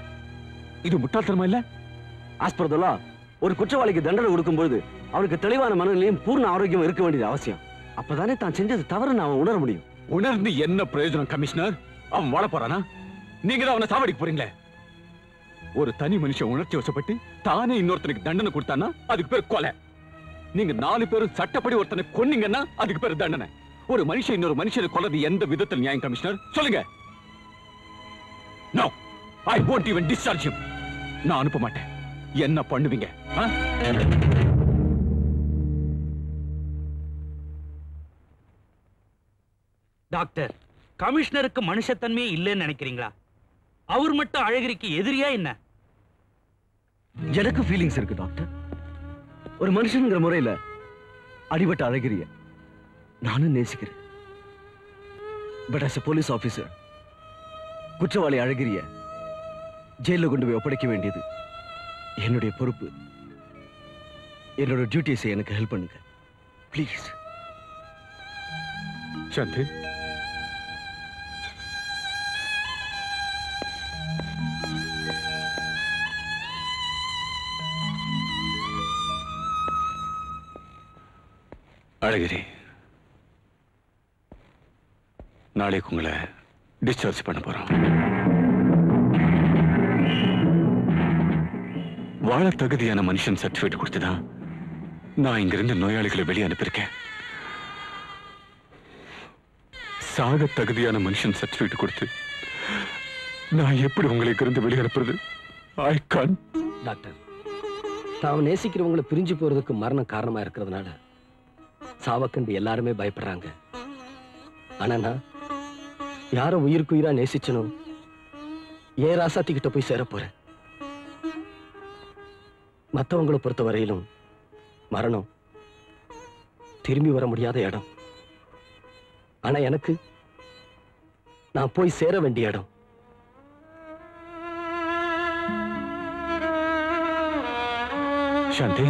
இது முட்டாள்தனமா இல்ல? ஆஸ் பர் தி லா, ஒரு குற்றவாளிக்கு தண்டனை கொடுக்கும்போது அவனுக்கு தெளிவான மனநிலையும் பூர்ண ஆரோக்கியம் இருக்க வேண்டியது அவசியம். அப்பதானே தான் செஞ்சது தவறுன்னு அவன் உணர முடியும். உணர்ந்து என்ன பிரயோஜனம் கமிஷனர்? அவன் வாழ போறானா? நீங்க தான் அவனை சாவடிக்க போறீங்களே. ஒரு தனி மனுஷன் உணர்ச்சி வசப்பட்டு தானே இன்னொருத்தனுக்கு தண்டனை கொடுத்தானா அதுக்கு பேர் கொலை. நீங்க 4 பேரும் சட்டப்படி ஒருத்தனை கொன்னீங்கன்னா அதுக்கு பேர் தண்டனை. ஒரு மனுஷன் இன்னொரு மனுஷனை கொல்றது எந்த விதத்தில் நியாயம் கமிஷனர்? சொல்லுங்க. No, I won't even discharge him. நான் அனுப்ப மாட்டேன். என்ன பண்ணுவீங்க? டாக்டர், கமிஷனருக்கு மனுஷத்தன்மையே இல்லைன்னு நினைக்கிறீங்களா? அவர் மட்டும் அழகிரிக்கு எதிரியா என்ன? எனக்கு ஃபீலிங்ஸ் இருக்கு டாக்டர். ஒரு மனுஷனுங்கிற முறையில அடிபட்ட அழகிரிய நானும் நேசிக்கிறேன். But as a police officer, குற்றவாளி அழகிரிய ஜெயில கொண்டு போய் ஒப்படைக்க வேண்டியது என்னுடைய பொறுப்பு. என்னோட டியூட்டிஸை எனக்கு ஹெல்ப் பண்ணுங்க ப்ளீஸ். சாந்தி, அழகிரி, நாளைக்கு உங்களை டிஸ்சார்ஜ் பண்ண போறோம். வாழ தகுதியான மனுஷன் சர்டிபிகேட் கொடுத்துதான் நான் இங்கிருந்து நோயாளிகளை வெளியே அனுப்பியிருக்கேன். சாக தகுதியான மனுஷன் சர்டிபிகேட் கொடுத்து நான் எப்படி உங்களை இங்கிருந்து வெளியே அனுப்புறது? I can't. டாக்டர், தாம் நேசிக்கிறவங்களை பிரிஞ்சு போறதுக்கு மரணம் காரணமா இருக்கிறதுனால சாவக்கண்டு எல்லாருமே பயப்படுறாங்க. ஆனா நான் யார உயிருக்கு உயிரா நேசிச்சனும் ஏன் ராசாத்தி கிட்ட போய் சேர போறேன். மற்றவங்களை பொறுத்த வரையிலும் மரணம் திரும்பி வர முடியாத இடம். ஆனா எனக்கு நான் போய் சேர வேண்டிய இடம். சாந்தி,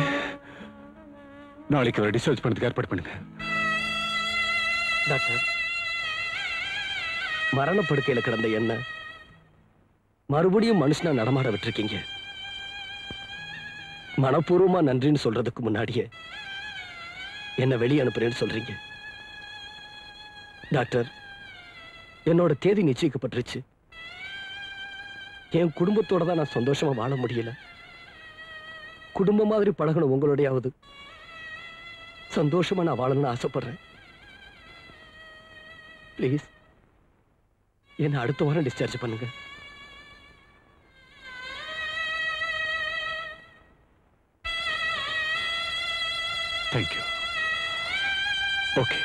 நாளைக்கு அவரை டிஸ்சார்ஜ் பண்ணதுக்கு ஏற்பாடு பண்ணுங்க. டாக்டர், மரணப்படுக்கையில கிடந்த என்ன மறுபடியும் மனுஷனா நடமாட விட்டுருக்கீங்க. மனப்பூர்வமா நன்றின்னு சொல்றதுக்கு முன்னாடியே என்ன வெளியே அனுப்புறேன்னு சொல்றீங்க. டாக்டர், என்னோட தேதி நிச்சயிக்கப்பட்டுருச்சு. என் குடும்பத்தோட தான் நான் சந்தோஷமா வாழ முடியல. குடும்ப மாதிரி பழகணும் உங்களோடையாவது சந்தோஷமா நான் வாழணும்னு ஆசைப்படுறேன். பிளீஸ் என்ன அடுத்த வாரம் டிஸ்சார்ஜ் பண்ணுங்க. தேங்க்யூ. ஓகே.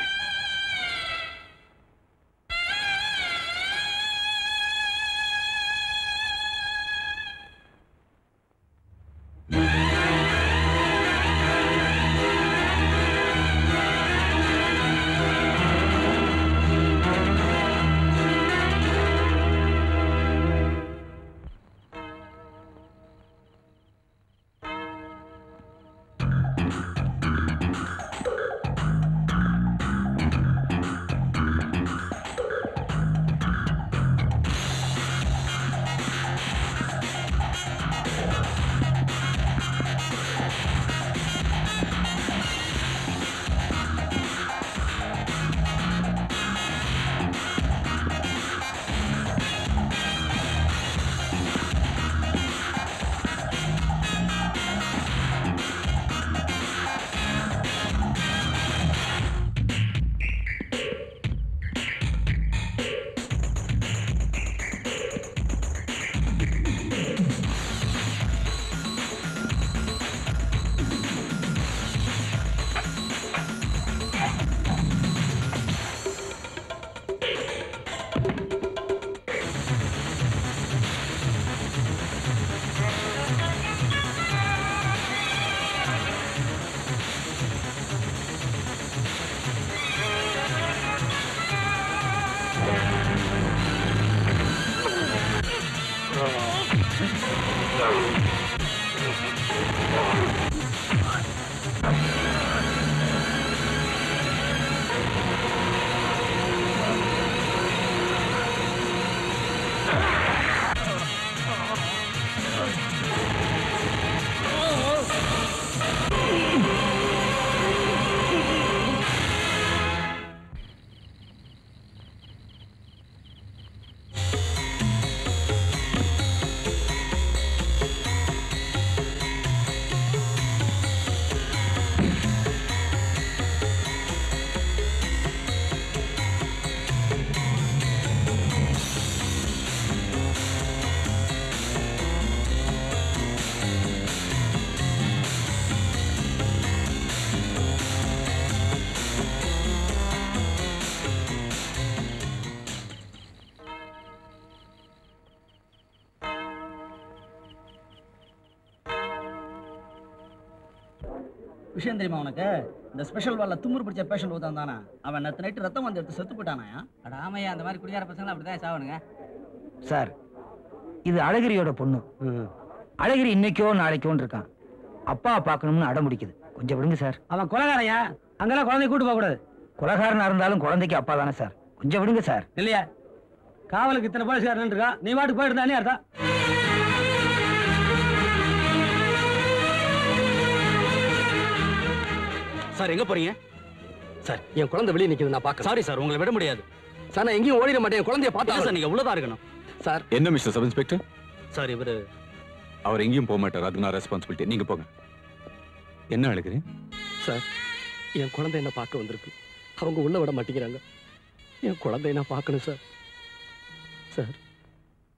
விஷயம் தெரியுமா உனக்கு? இந்த ஸ்பெஷல் வார்டில் தும்முறு பிடிச்ச பேஷண்ட் ஒருத்தன் தானே, அவன் நேற்று நைட்டு ரத்தம் வந்து எடுத்து செத்து போட்டானாயா? ஆமையா, அந்த மாதிரி குடியார பசங்க அப்படிதான் சாவணுங்க சார். இது அழகிரியோட பொண்ணு. அழகிரி இன்னைக்கோ நாளைக்கோன்னு இருக்கான். அப்பா பார்க்கணும்னு அடம் பிடிக்குது. கொஞ்சம் விடுங்க சார். அவன் கொலைகாரையா? அங்கெல்லாம் குழந்தைய கூட்டு போக கூடாது. கொலைகாரனா இருந்தாலும் குழந்தைக்கு அப்பா தானே சார். கொஞ்சம் விடுங்க சார். இல்லையா? காவலுக்கு இத்தனை போலீஸ்காரன் இருக்கா, நீ வாட்டுக்கு போயிருந்தானே அர்த்தம். சார் எங்க போறீங்க? சார் என் குழந்தை வெளியே நிக்குது, நான் பார்க்க. சாரி சார், உங்களை விட முடியாது சார். நான் எங்கேயும் ஓடிட மாட்டேன். என் குழந்தைய பார்த்தா சார் நீங்க உள்ளதா இருக்கணும் சார். என்ன மிஸ்டர் சப் இன்ஸ்பெக்டர்? சார் இவரு அவர் எங்கேயும் போக மாட்டார். அதுக்கு நான் ரெஸ்பான்சிபிலிட்டி. நீங்க போங்க. என்ன அழுகிறேன் சார்? என் குழந்தை என்ன பார்க்க வந்திருக்கு, அவங்க உள்ள விட மாட்டேங்கிறாங்க. என் குழந்தை நான் பார்க்கணும் சார். சார்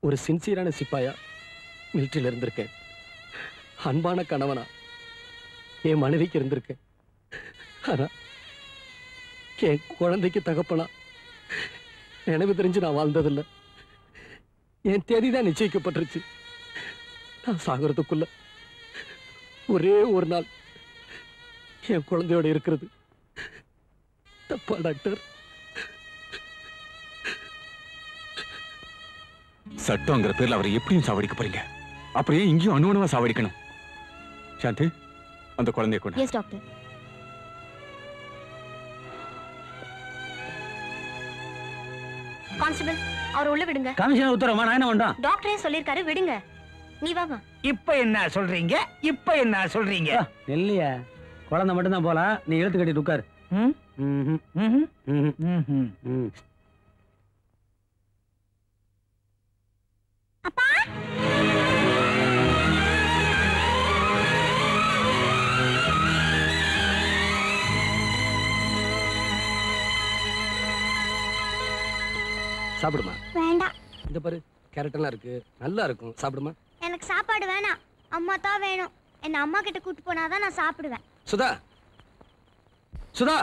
ஒரு சின்சியரான சிப்பாயா மிலிட்டரியில் இருந்திருக்கேன். அன்பான கணவனா என் மனைவிக்கு இருந்திருக்கேன். ஆனா என் குழந்தைக்கு தகப்பனா நினைவு தெரிஞ்சு நான் வாழ்ந்ததில்லை. என் தேதி தான் நிச்சயிக்கப்பட்டிருச்சு. நான் சாகிறதுக்குள்ள ஒரே ஒரு நாள் என் குழந்தையோட இருக்கிறது தப்பா டாக்டர்? சட்டம்ங்கிற பேர்ல அவரை எப்படியும் சாவடிக்க போறீங்க. அப்படியே இங்கேயும் அணுவணுவா சாவடிக்கணும். சாந்தி, அந்த குழந்தைய கொண்டு. Yes doctor. கான்ஸ்டபிள், அவர் உள்ள விடுங்க. கமிஷனர் உத்தரமா? நான் என்ன பண்றேன்? டாக்டரே சொல்லிருக்காரு, விடுங்க. நீ வாங்க. இப்ப என்ன சொல்றீங்க? இப்ப என்ன சொல்றீங்க? இல்லையா, குழந்தை மட்டும் தான் போலாம். நீ இழுத்து கட்டிட்டு உட்காரு. அப்பா, சாப்பிடுமா? வேண்டாம். இந்த பாரு, கேரட் எல்லாம் இருக்கு, நல்லா இருக்கும். சாப்பிடுமா? எனக்கு சாப்பாடு வேணாம், அம்மா தான் வேணும். என்ன அம்மா கிட்ட கூட்டு போனாதான் நான் சாப்பிடுவேன். சுதா, சுதா,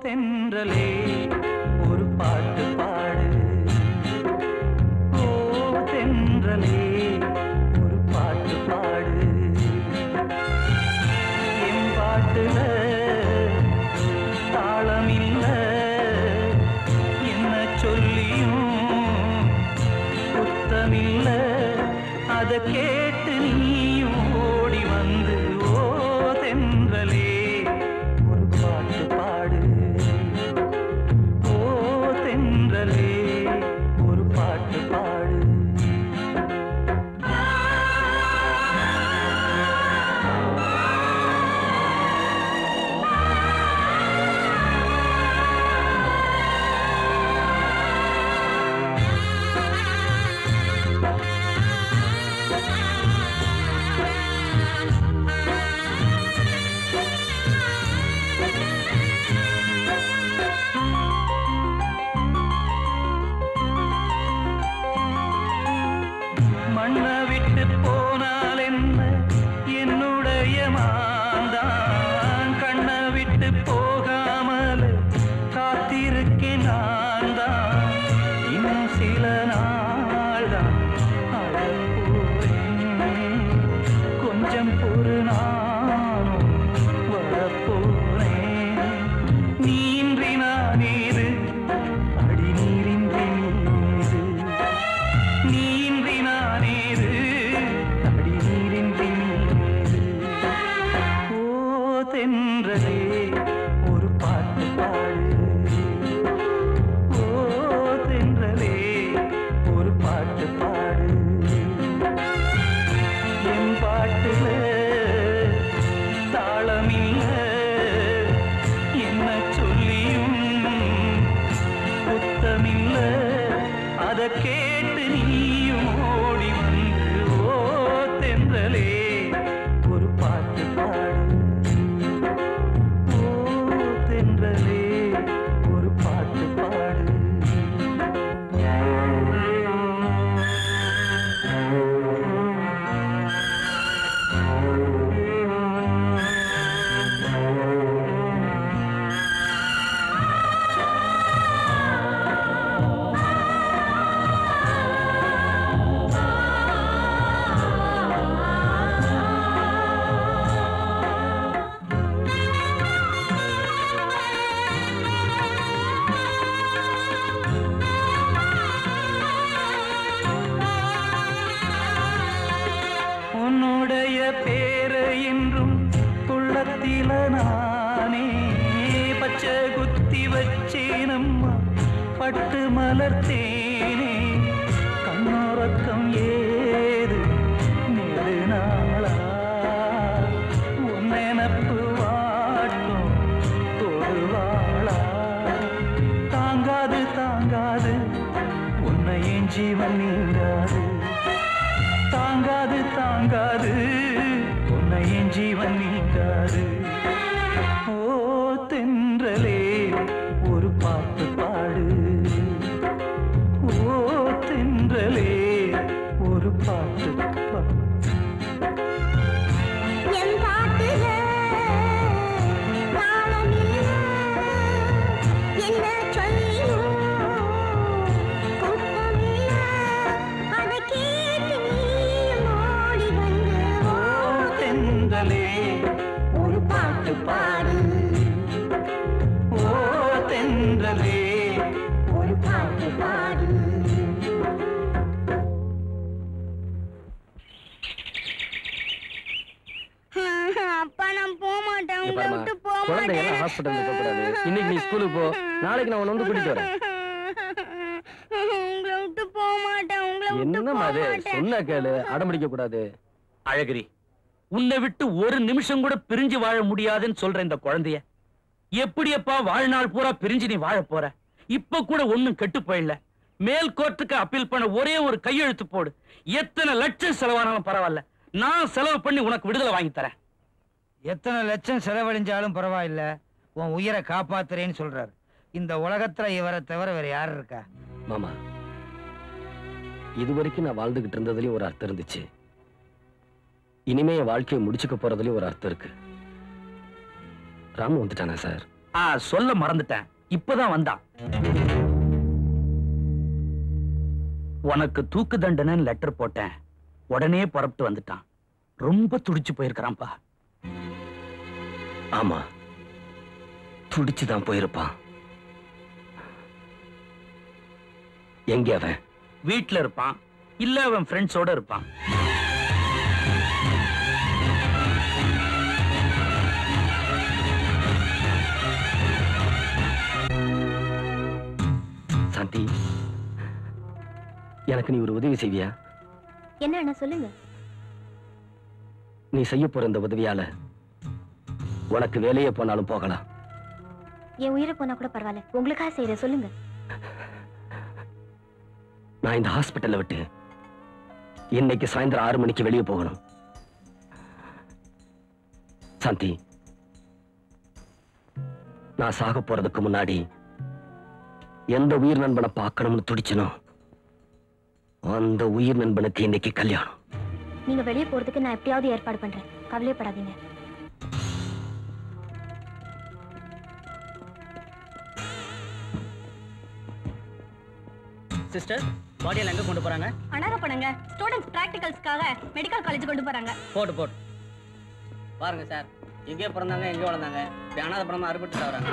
தென்றலே ஒரு பாட்டு பாடு. ஓ தென்றலே ஒரு பாட்டு பாடு. என் பாட்டுல தாளமில்ல, என்ன சொல்லியும் குத்தமில்ல. அத கேட்டு நீயும் ஓடி வந்து ஓ தென்றலே ஒரு பாட்டு பாடு. தென்றலே ஒரு பாட்டு பாடு. மண்ணை விட்டு போனால் என்ன என்னுடைய மாந்தான். கண்ணை விட்டு போகாமல் காத்திருக்கேன் நான் தான். இன்னும் சில நாள் பட்டு மலர்த்தேனே கண்ணோரக்கம் ஏது நெடுநாளா உன் நினப்பு வாட்டும் தொடுவாளா தாங்காது தாங்காது உன்னை என் ஜீவன் நீங்காது தாங்காது தாங்காது உன்னை என் ஜீவன் நீங்காது ஓ தென்றலே ஒரு பாட்டு பாடு ஓ தென்றலே ஒரு பாட்டு பாடு ஒரு பாட்டு பாடு ஓ தென்றலே ஒரு பாட்டு பாடு அப்பா நான் போக மாட்டேன் உங்களை விட்டு போக குழந்தை மாட்டேன் ஹாஸ்பிட்டல் இருக்க கூடாது. இன்னைக்கு நீ ஸ்கூலுக்கு போ, நாளைக்கு நான் உன்னை வந்து கூட்டிட்டு வரேன். உங்களை விட்டு போக மாட்டேன் உங்களை விட்டு என்னம்மா அது? சொன்னா கேளு, அடம்பிடிக்க கூடாது. அழகிரி, உன்னை விட்டு ஒரு நிமிஷம் கூட பிரிஞ்சு வாழ முடியாதுன்னு சொல்ற இந்த குழந்தைய எப்படியப்பா வாழ்நாள் பூரா பிரிஞ்சு நீ வாழ போற? இப்ப கூட ஒண்ணும் கெட்டு போயிடல. மேல் கோர்ட்டுக்கு அப்பீல் பண்ண ஒரே ஒரு கையெழுத்து போடு. எத்தனை லட்சம் செலவானாலும் பரவாயில்ல, நான் செலவு பண்ணி உனக்கு விடுதலை வாங்கி தரேன். எத்தனை லட்சம் செலவழிஞ்சாலும் பரவாயில்ல, உன் உயிரை காப்பாத்துறேன்னு சொல்றாரு. இந்த உலகத்துல இவரை தவிர வேற யாரு இருக்கா? மாமா, இதுவரைக்கும் நான் வாழ்ந்துகிட்டு இருந்ததுலயும் ஒரு அர்த்தம் இருந்துச்சு. இனிமே என் வாழ்க்கையை முடிச்சுக்க போறதுலயும் ஒரு அர்த்தம் இருக்கு. ராமு வந்துட்டானா சார்? சொல்ல மறந்துட்டேன், இப்பதான் வந்தான். உனக்கு தூக்கு தண்டனை லெட்டர் போட்டேன், உடனே புறப்பட்டு வந்துட்டான். ரொம்ப துடிச்சு போயிருக்கிறான்பா. ஆமா, துடிச்சுதான் போயிருப்பான். எங்க அவன்? வீட்டுல இருப்பான், இல்ல அவன் ஃப்ரெண்ட்ஸோட இருப்பான். சாந்தி, எனக்கு நீ ஒரு உதவி செய்வியா? என்ன அண்ணா சொல்லுங்க. நீ செய்ய போற இந்த உதவியால உனக்கு வேலையே போனாலும் போகலாம். என் உயிரை போனா கூட பரவாயில்ல, உங்களுக்காக செய்யற சொல்லுங்க. நான் இந்த ஹாஸ்பிட்டலை விட்டு இன்னைக்கு சாயந்தரம் 6 மணிக்கு வெளியே போகணும். சாந்தி, நான் சாக போறதுக்கு முன்னாடி எந்த உயிர் நண்பனை பார்க்கணும்னு துடிச்சனோ அந்த உயிர் நண்பனுக்கு இன்னைக்கு கல்யாணம். நீங்க வெளியே போறதுக்கு நான் எப்படியாவது ஏற்பாடு பண்றேன், கவலையப்படாதீங்க. சிஸ்டர், பாடியெல்லாம் எங்க கொண்டு போறாங்க? அனாரப்படங்க ஸ்டூடண்ட்ஸ் பிராக்டிகல்ஸ்க்காக மெடிக்கல் காலேஜ் கொண்டு போறாங்க. போட்டு பாருங்க சார், எங்கே பிறந்தாங்க எங்கே வளர்ந்தாங்க, இப்படி அனாதை படமா அறுபட்டு தவறாங்க.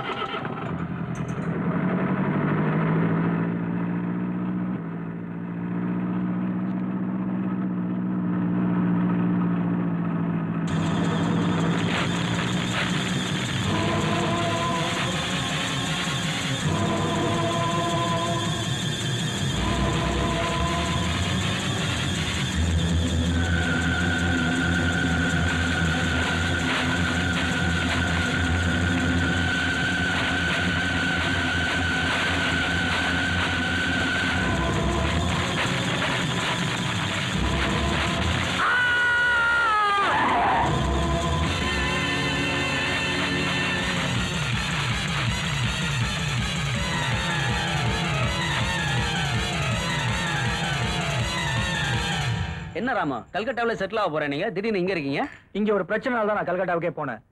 என்ன ராமா, கல்கட்டாவில் செட்டில் ஆக போறேன், நீங்க திடீர்னு இங்க இருக்கீங்க? இங்க ஒரு பிரச்சனை தான் நான் கல்கட்டாவுக்கே போனேன்.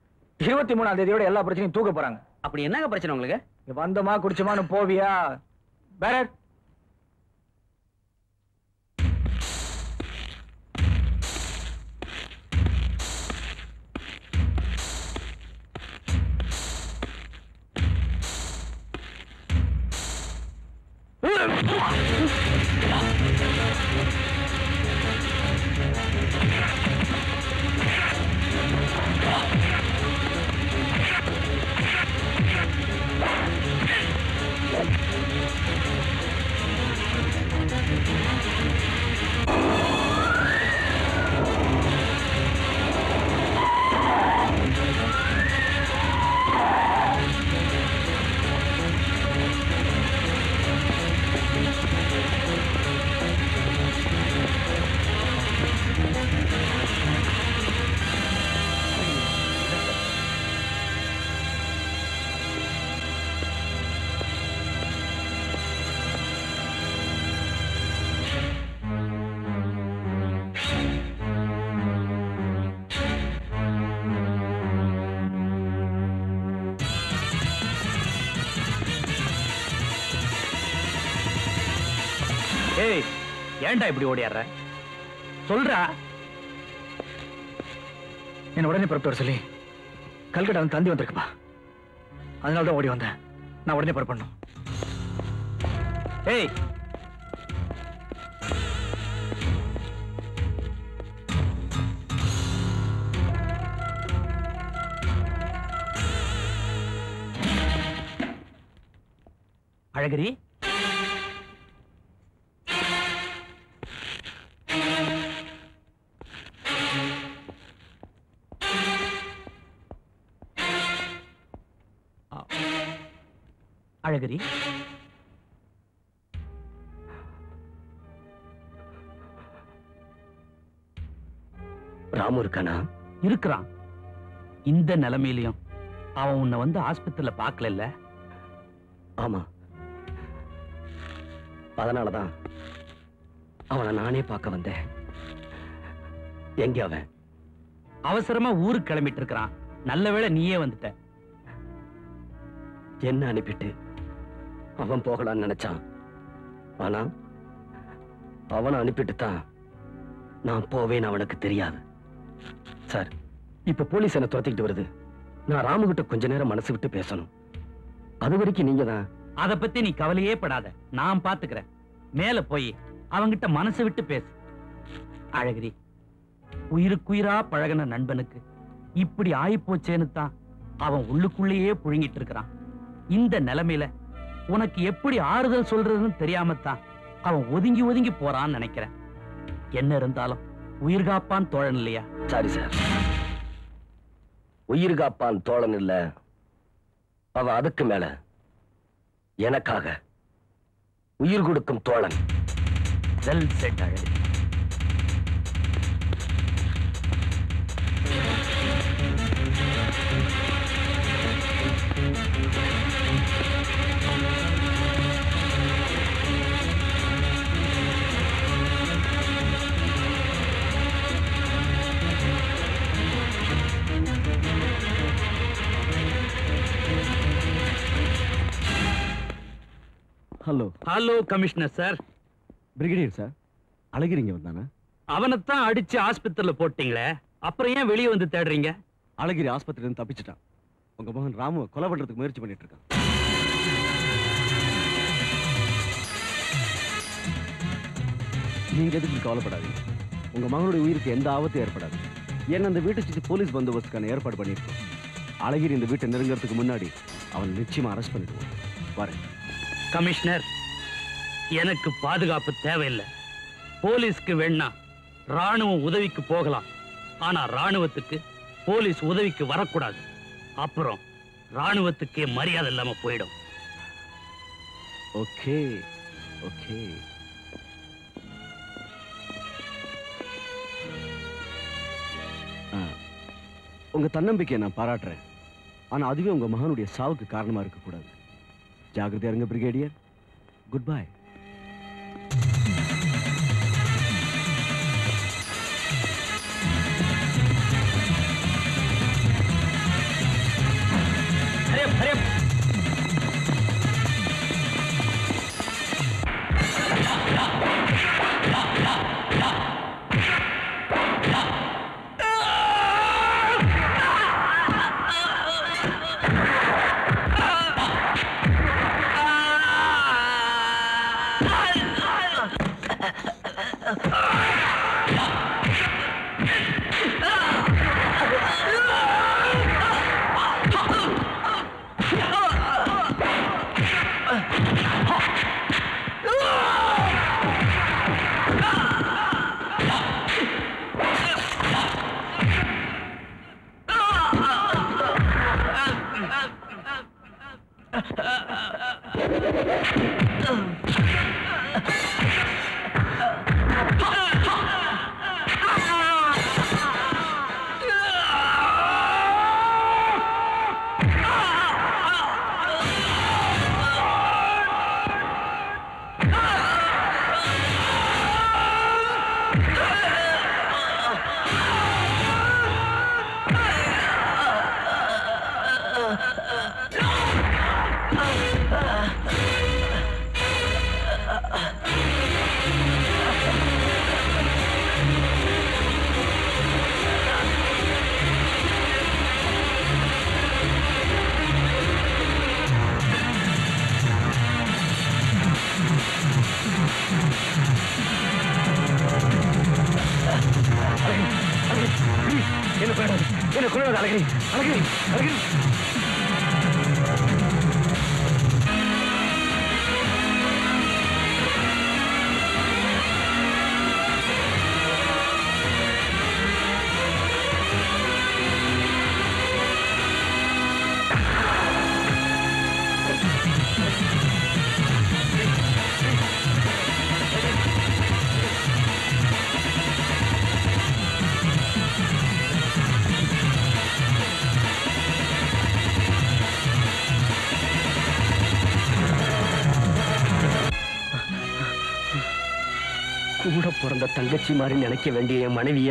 23ஆம் தேதியோட எல்லா பிரச்சனையும் தூக்க போறாங்க. அப்படி என்னங்க பிரச்சனை உங்களுக்கு? வந்தமா குடிச்சமானு போவியா? பேரட் ஏய், ஏன்டா இப்படி ஓடியாடுற? சொல்றா. என்ன உடனே புறப்பட்டு வர சொல்லி கல்கட்டா வந்து தந்தி வந்திருக்குப்பா. அதனாலதான் ஓடி வந்தேன். நான் உடனே புறப்படணும். ஏய், அழகிரி, அழகிரி, ராமு இருக்கானா? இருக்கிறான். இந்த நிலைமையிலையும் அவன் உன்னை வந்து ஆஸ்பத்திரியில பார்க்கல. ஆமா, அதனாலதான் அவனை நானே பார்க்க வந்தேன். எங்க அவன்? அவசரமா ஊருக்கு கிளம்பிட்டு இருக்கிறான். நல்ல வேளை நீயே வந்துட்ட. என்ன அனுப்பிட்டு அவன் போகலான்னு நினைச்சான். ஆனா அவனை அனுப்பிட்டு தான் நான் போவேன்னு அவனுக்கு தெரியாது. சார், இப்ப போலீஸ் என்ன துரத்திக்கிட்டு வருது. நான் ராமுகிட்ட கொஞ்ச நேரம் மனசு விட்டு பேசணும். அது வரைக்கும் நீங்க தான். அத பத்தி நீ கவலையே படாத, நான் பாத்துக்கிறேன். மேல போய் அவங்கிட்ட மனசு விட்டு பேசு. அழகிரி, உயிருக்குயிரா பழகின நண்பனுக்கு இப்படி ஆயிப்போச்சேன்னு தான் அவன் உள்ளுக்குள்ளேயே புழுங்கிட்டு இருக்கிறான். இந்த நிலைமையில உனக்கு எப்படி ஆறுதல் சொல்றதுன்னு தெரியாமத்தான் அவன் ஒதுங்கி ஒதுங்கி போறான்னு நினைக்கிறேன். என்ன இருந்தாலும் உயிர்காப்பான் தோழன் இல்லையா? சாரி சார், உயிர்காப்பான் தோழன் இல்ல, அவன் அதுக்கு மேல எனக்காக உயிர் கொடுக்கும் தோழன். வெல் செட் அழகிரி. Hello. Hello commissioner sir. Brigadier sir, அழகிரி இங்க வந்தானா? அவனைத்தான் அடிச்சு ஆஸ்பத்திரியில போட்டீங்களே, அப்புறம் ஏன் வெளியே வந்து தேடுறீங்க? அழகிரி ஆஸ்பத்திரியில இருந்து தப்பிச்சிட்டான். உங்க மகன் ராமு கொலை பண்றதுக்கு முயற்சி பண்ணிட்டு இருக்கான். நீங்க எதுக்கு கவலைப்படாதீங்க. உங்க மகனுடைய உயிருக்கு எந்த ஆபத்தும் ஏற்படாது. ஏன்னா அந்த வீட்டை சுற்றி போலீஸ் பந்தோபஸ்துக்கான ஏற்பாடு பண்ணிருக்கோம். அழகிரி இந்த வீட்டை நெருங்கிறதுக்கு முன்னாடி அவன் நிச்சயமா அரெஸ்ட் பண்ணிடுவோம். வரேன். கமிஷனர், எனக்கு பாதுகாப்பு தேவையில்லை. போலீஸ்க்கு வேணா ராணுவம் உதவிக்கு போகலாம். ஆனா ராணுவத்துக்கு போலீஸ் உதவிக்கு வரக்கூடாது. அப்புறம் ராணுவத்துக்கே மரியாதை இல்லாம போயிடும். Okay okay. உங்க தன்னம்பிக்கையை நான் பாராட்டுறேன். ஆனா அதுவே உங்க மகனுடைய சாவுக்கு காரணமா இருக்கக்கூடாது. ஜாகிரதையா இருங்க பிரிகேடியர். Good bye. Ah! அழகிரி அழகிரி அழகிரி கூட பிறந்த தங்கச்சி மாதிரி நினைக்க வேண்டிய என் மனைவிய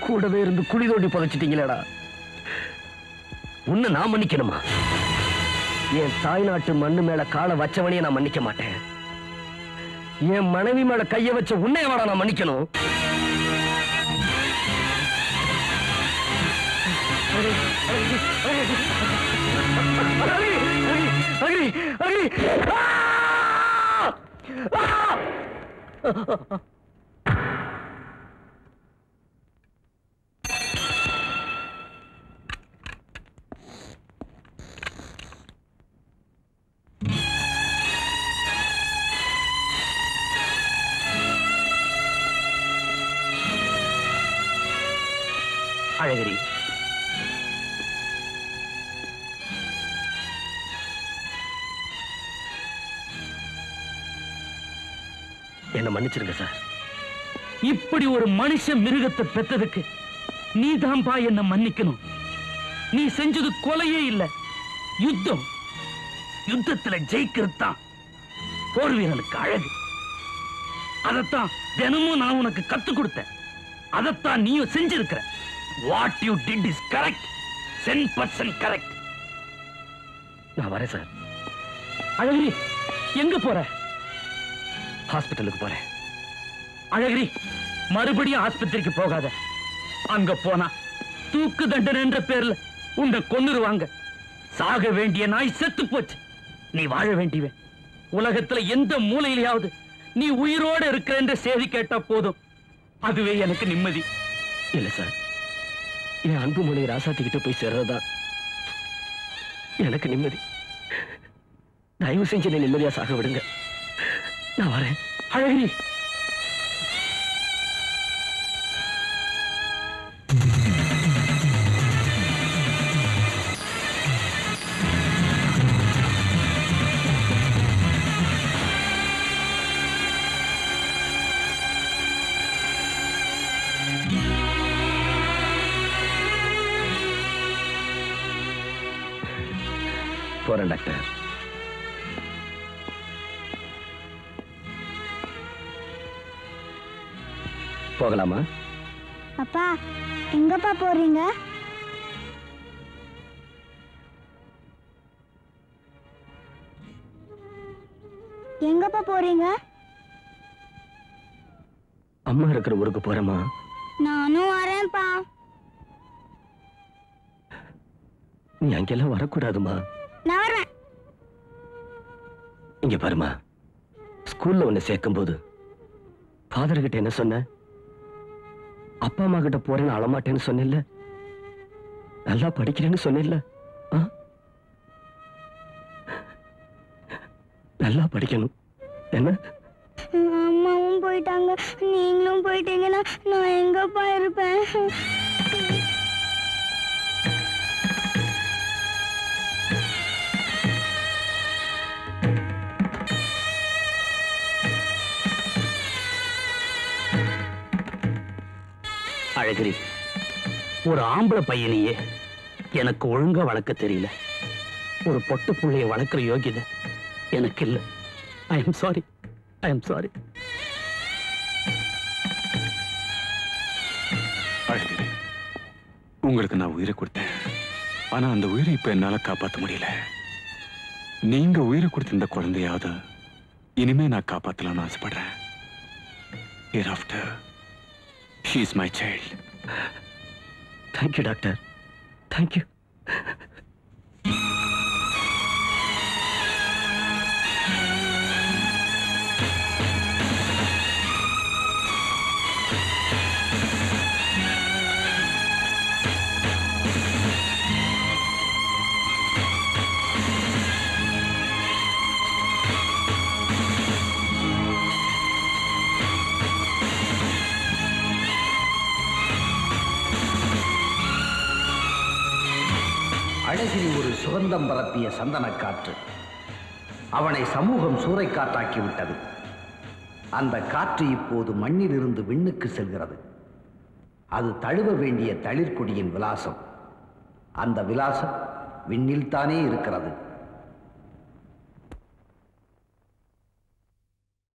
கூடவே இருந்து குழி தோண்டி புதைச்சிட்டீங்களேடா. உன்னை நான் மன்னிக்கணுமா? என் தாய்நாட்டு மண்ணு மேல காலை வச்சவனையே நான் மன்னிக்க மாட்டேன். என் மனைவி மேல கைய வச்ச உன்னையவாட நான் மன்னிக்கணும். அழகிரி, என்ன மன்னிச்சிருங்க சார். இப்படி ஒரு மனுஷ மிருகத்தை பெத்ததுக்கு நீதான்பா என்ன மன்னிக்கணும். நீ செஞ்சது கொலையே இல்ல, யுத்தம். யுத்தத்துல ஜெயிக்கிறது தான் போர் வீரனுக்கு அழகு. அதத்தான் தினமும் நான் உனக்கு கத்து கொடுத்தேன். அதத்தான் நீயும் செஞ்சிருக்கிற. What you did is correct, 10% correct. நான் வரேன் சார். அழகிரி, எங்க போற? ஹாஸ்பிட்டலுக்கு போறேன். அழகிரி, மறுபடியும் ஆஸ்பத்திரிக்கு போகாத. அங்க போனா தூக்கு தண்டனை என்ற பேர்ல உன்னை கொன்னுருவாங்க. சாக வேண்டிய நாய் செத்து போச்சு. நீ வாழ வேண்டியவன். உலகத்துல எந்த மூலையிலாவது நீ உயிரோடு இருக்கிற என்ற செய்தி கேட்டா போதும், அதுவே எனக்கு நிம்மதி. இல்ல சார், என் அன்பு மொழி ராசாத்திக்கிட்ட போய் சேர்றதா எனக்கு நிம்மதி. தயவு செஞ்சு என்னை நிம்மதியா சாக விடுங்க. நான் வரேன். அழகிரி, போறேன் டாக்டர். போகலாமா? அப்பா, எங்கப்பா போறீங்க? எங்கப்பா போறீங்க? அம்மா இருக்கிற ஊருக்கு போறேமா. நானும் வரேன்ப்பா. நீ அங்கெல்லாம் வரக்கூடாதுமா. நான் வரேன். இங்க பாருமா, ஸ்கூல்ல உன்னை சேர்க்கும் போது ஃபாதர் கிட்ட என்ன சொன்ன? அப்பா அம்மா கிட்ட போறேன்னு அழமாட்டேன்னு சொன்னில்ல? நல்லா படிக்கிறேன்னு சொன்னில்ல? நல்லா படிக்கணும் என்ன? அம்மாவும் போயிட்டாங்க, நீங்களும் போயிட்டீங்கன்னா நான் எங்கப்பா இருப்பேன்? அழகிரி, ஒரு ஆம்பளை பையனையே எனக்கு ஒழுங்கா வளர்க்க தெரியல. ஒரு பொட்டு புள்ளைய வளர்க்கிற யோகியதை எனக்கு இல்லை. I am sorry, I am sorry. அழகிரி, உங்களுக்கு நான் உயிரை கொடுத்தேன். ஆனா அந்த உயிரை இப்ப என்னால காப்பாற்ற முடியல. நீங்க உயிரை கொடுத்த இந்த குழந்தையாவது இனிமே நான் காப்பாத்தலாம்னு ஆசைப்படுறேன். Hereafter, she is my child. Thank you, doctor. Thank you. அழகிரி ஒரு சுகந்தம் பரப்பிய சந்தனக்காற்று. அவனை சமூகம் சூறைக்காற்றாக்கி விட்டது. அந்த காற்று இப்போது மண்ணிலிருந்து விண்ணுக்கு செல்கிறது. அது தழுவ வேண்டிய தளிர்கொடியின் விலாசம். அந்த விலாசம் விண்ணில்தானே இருக்கிறது.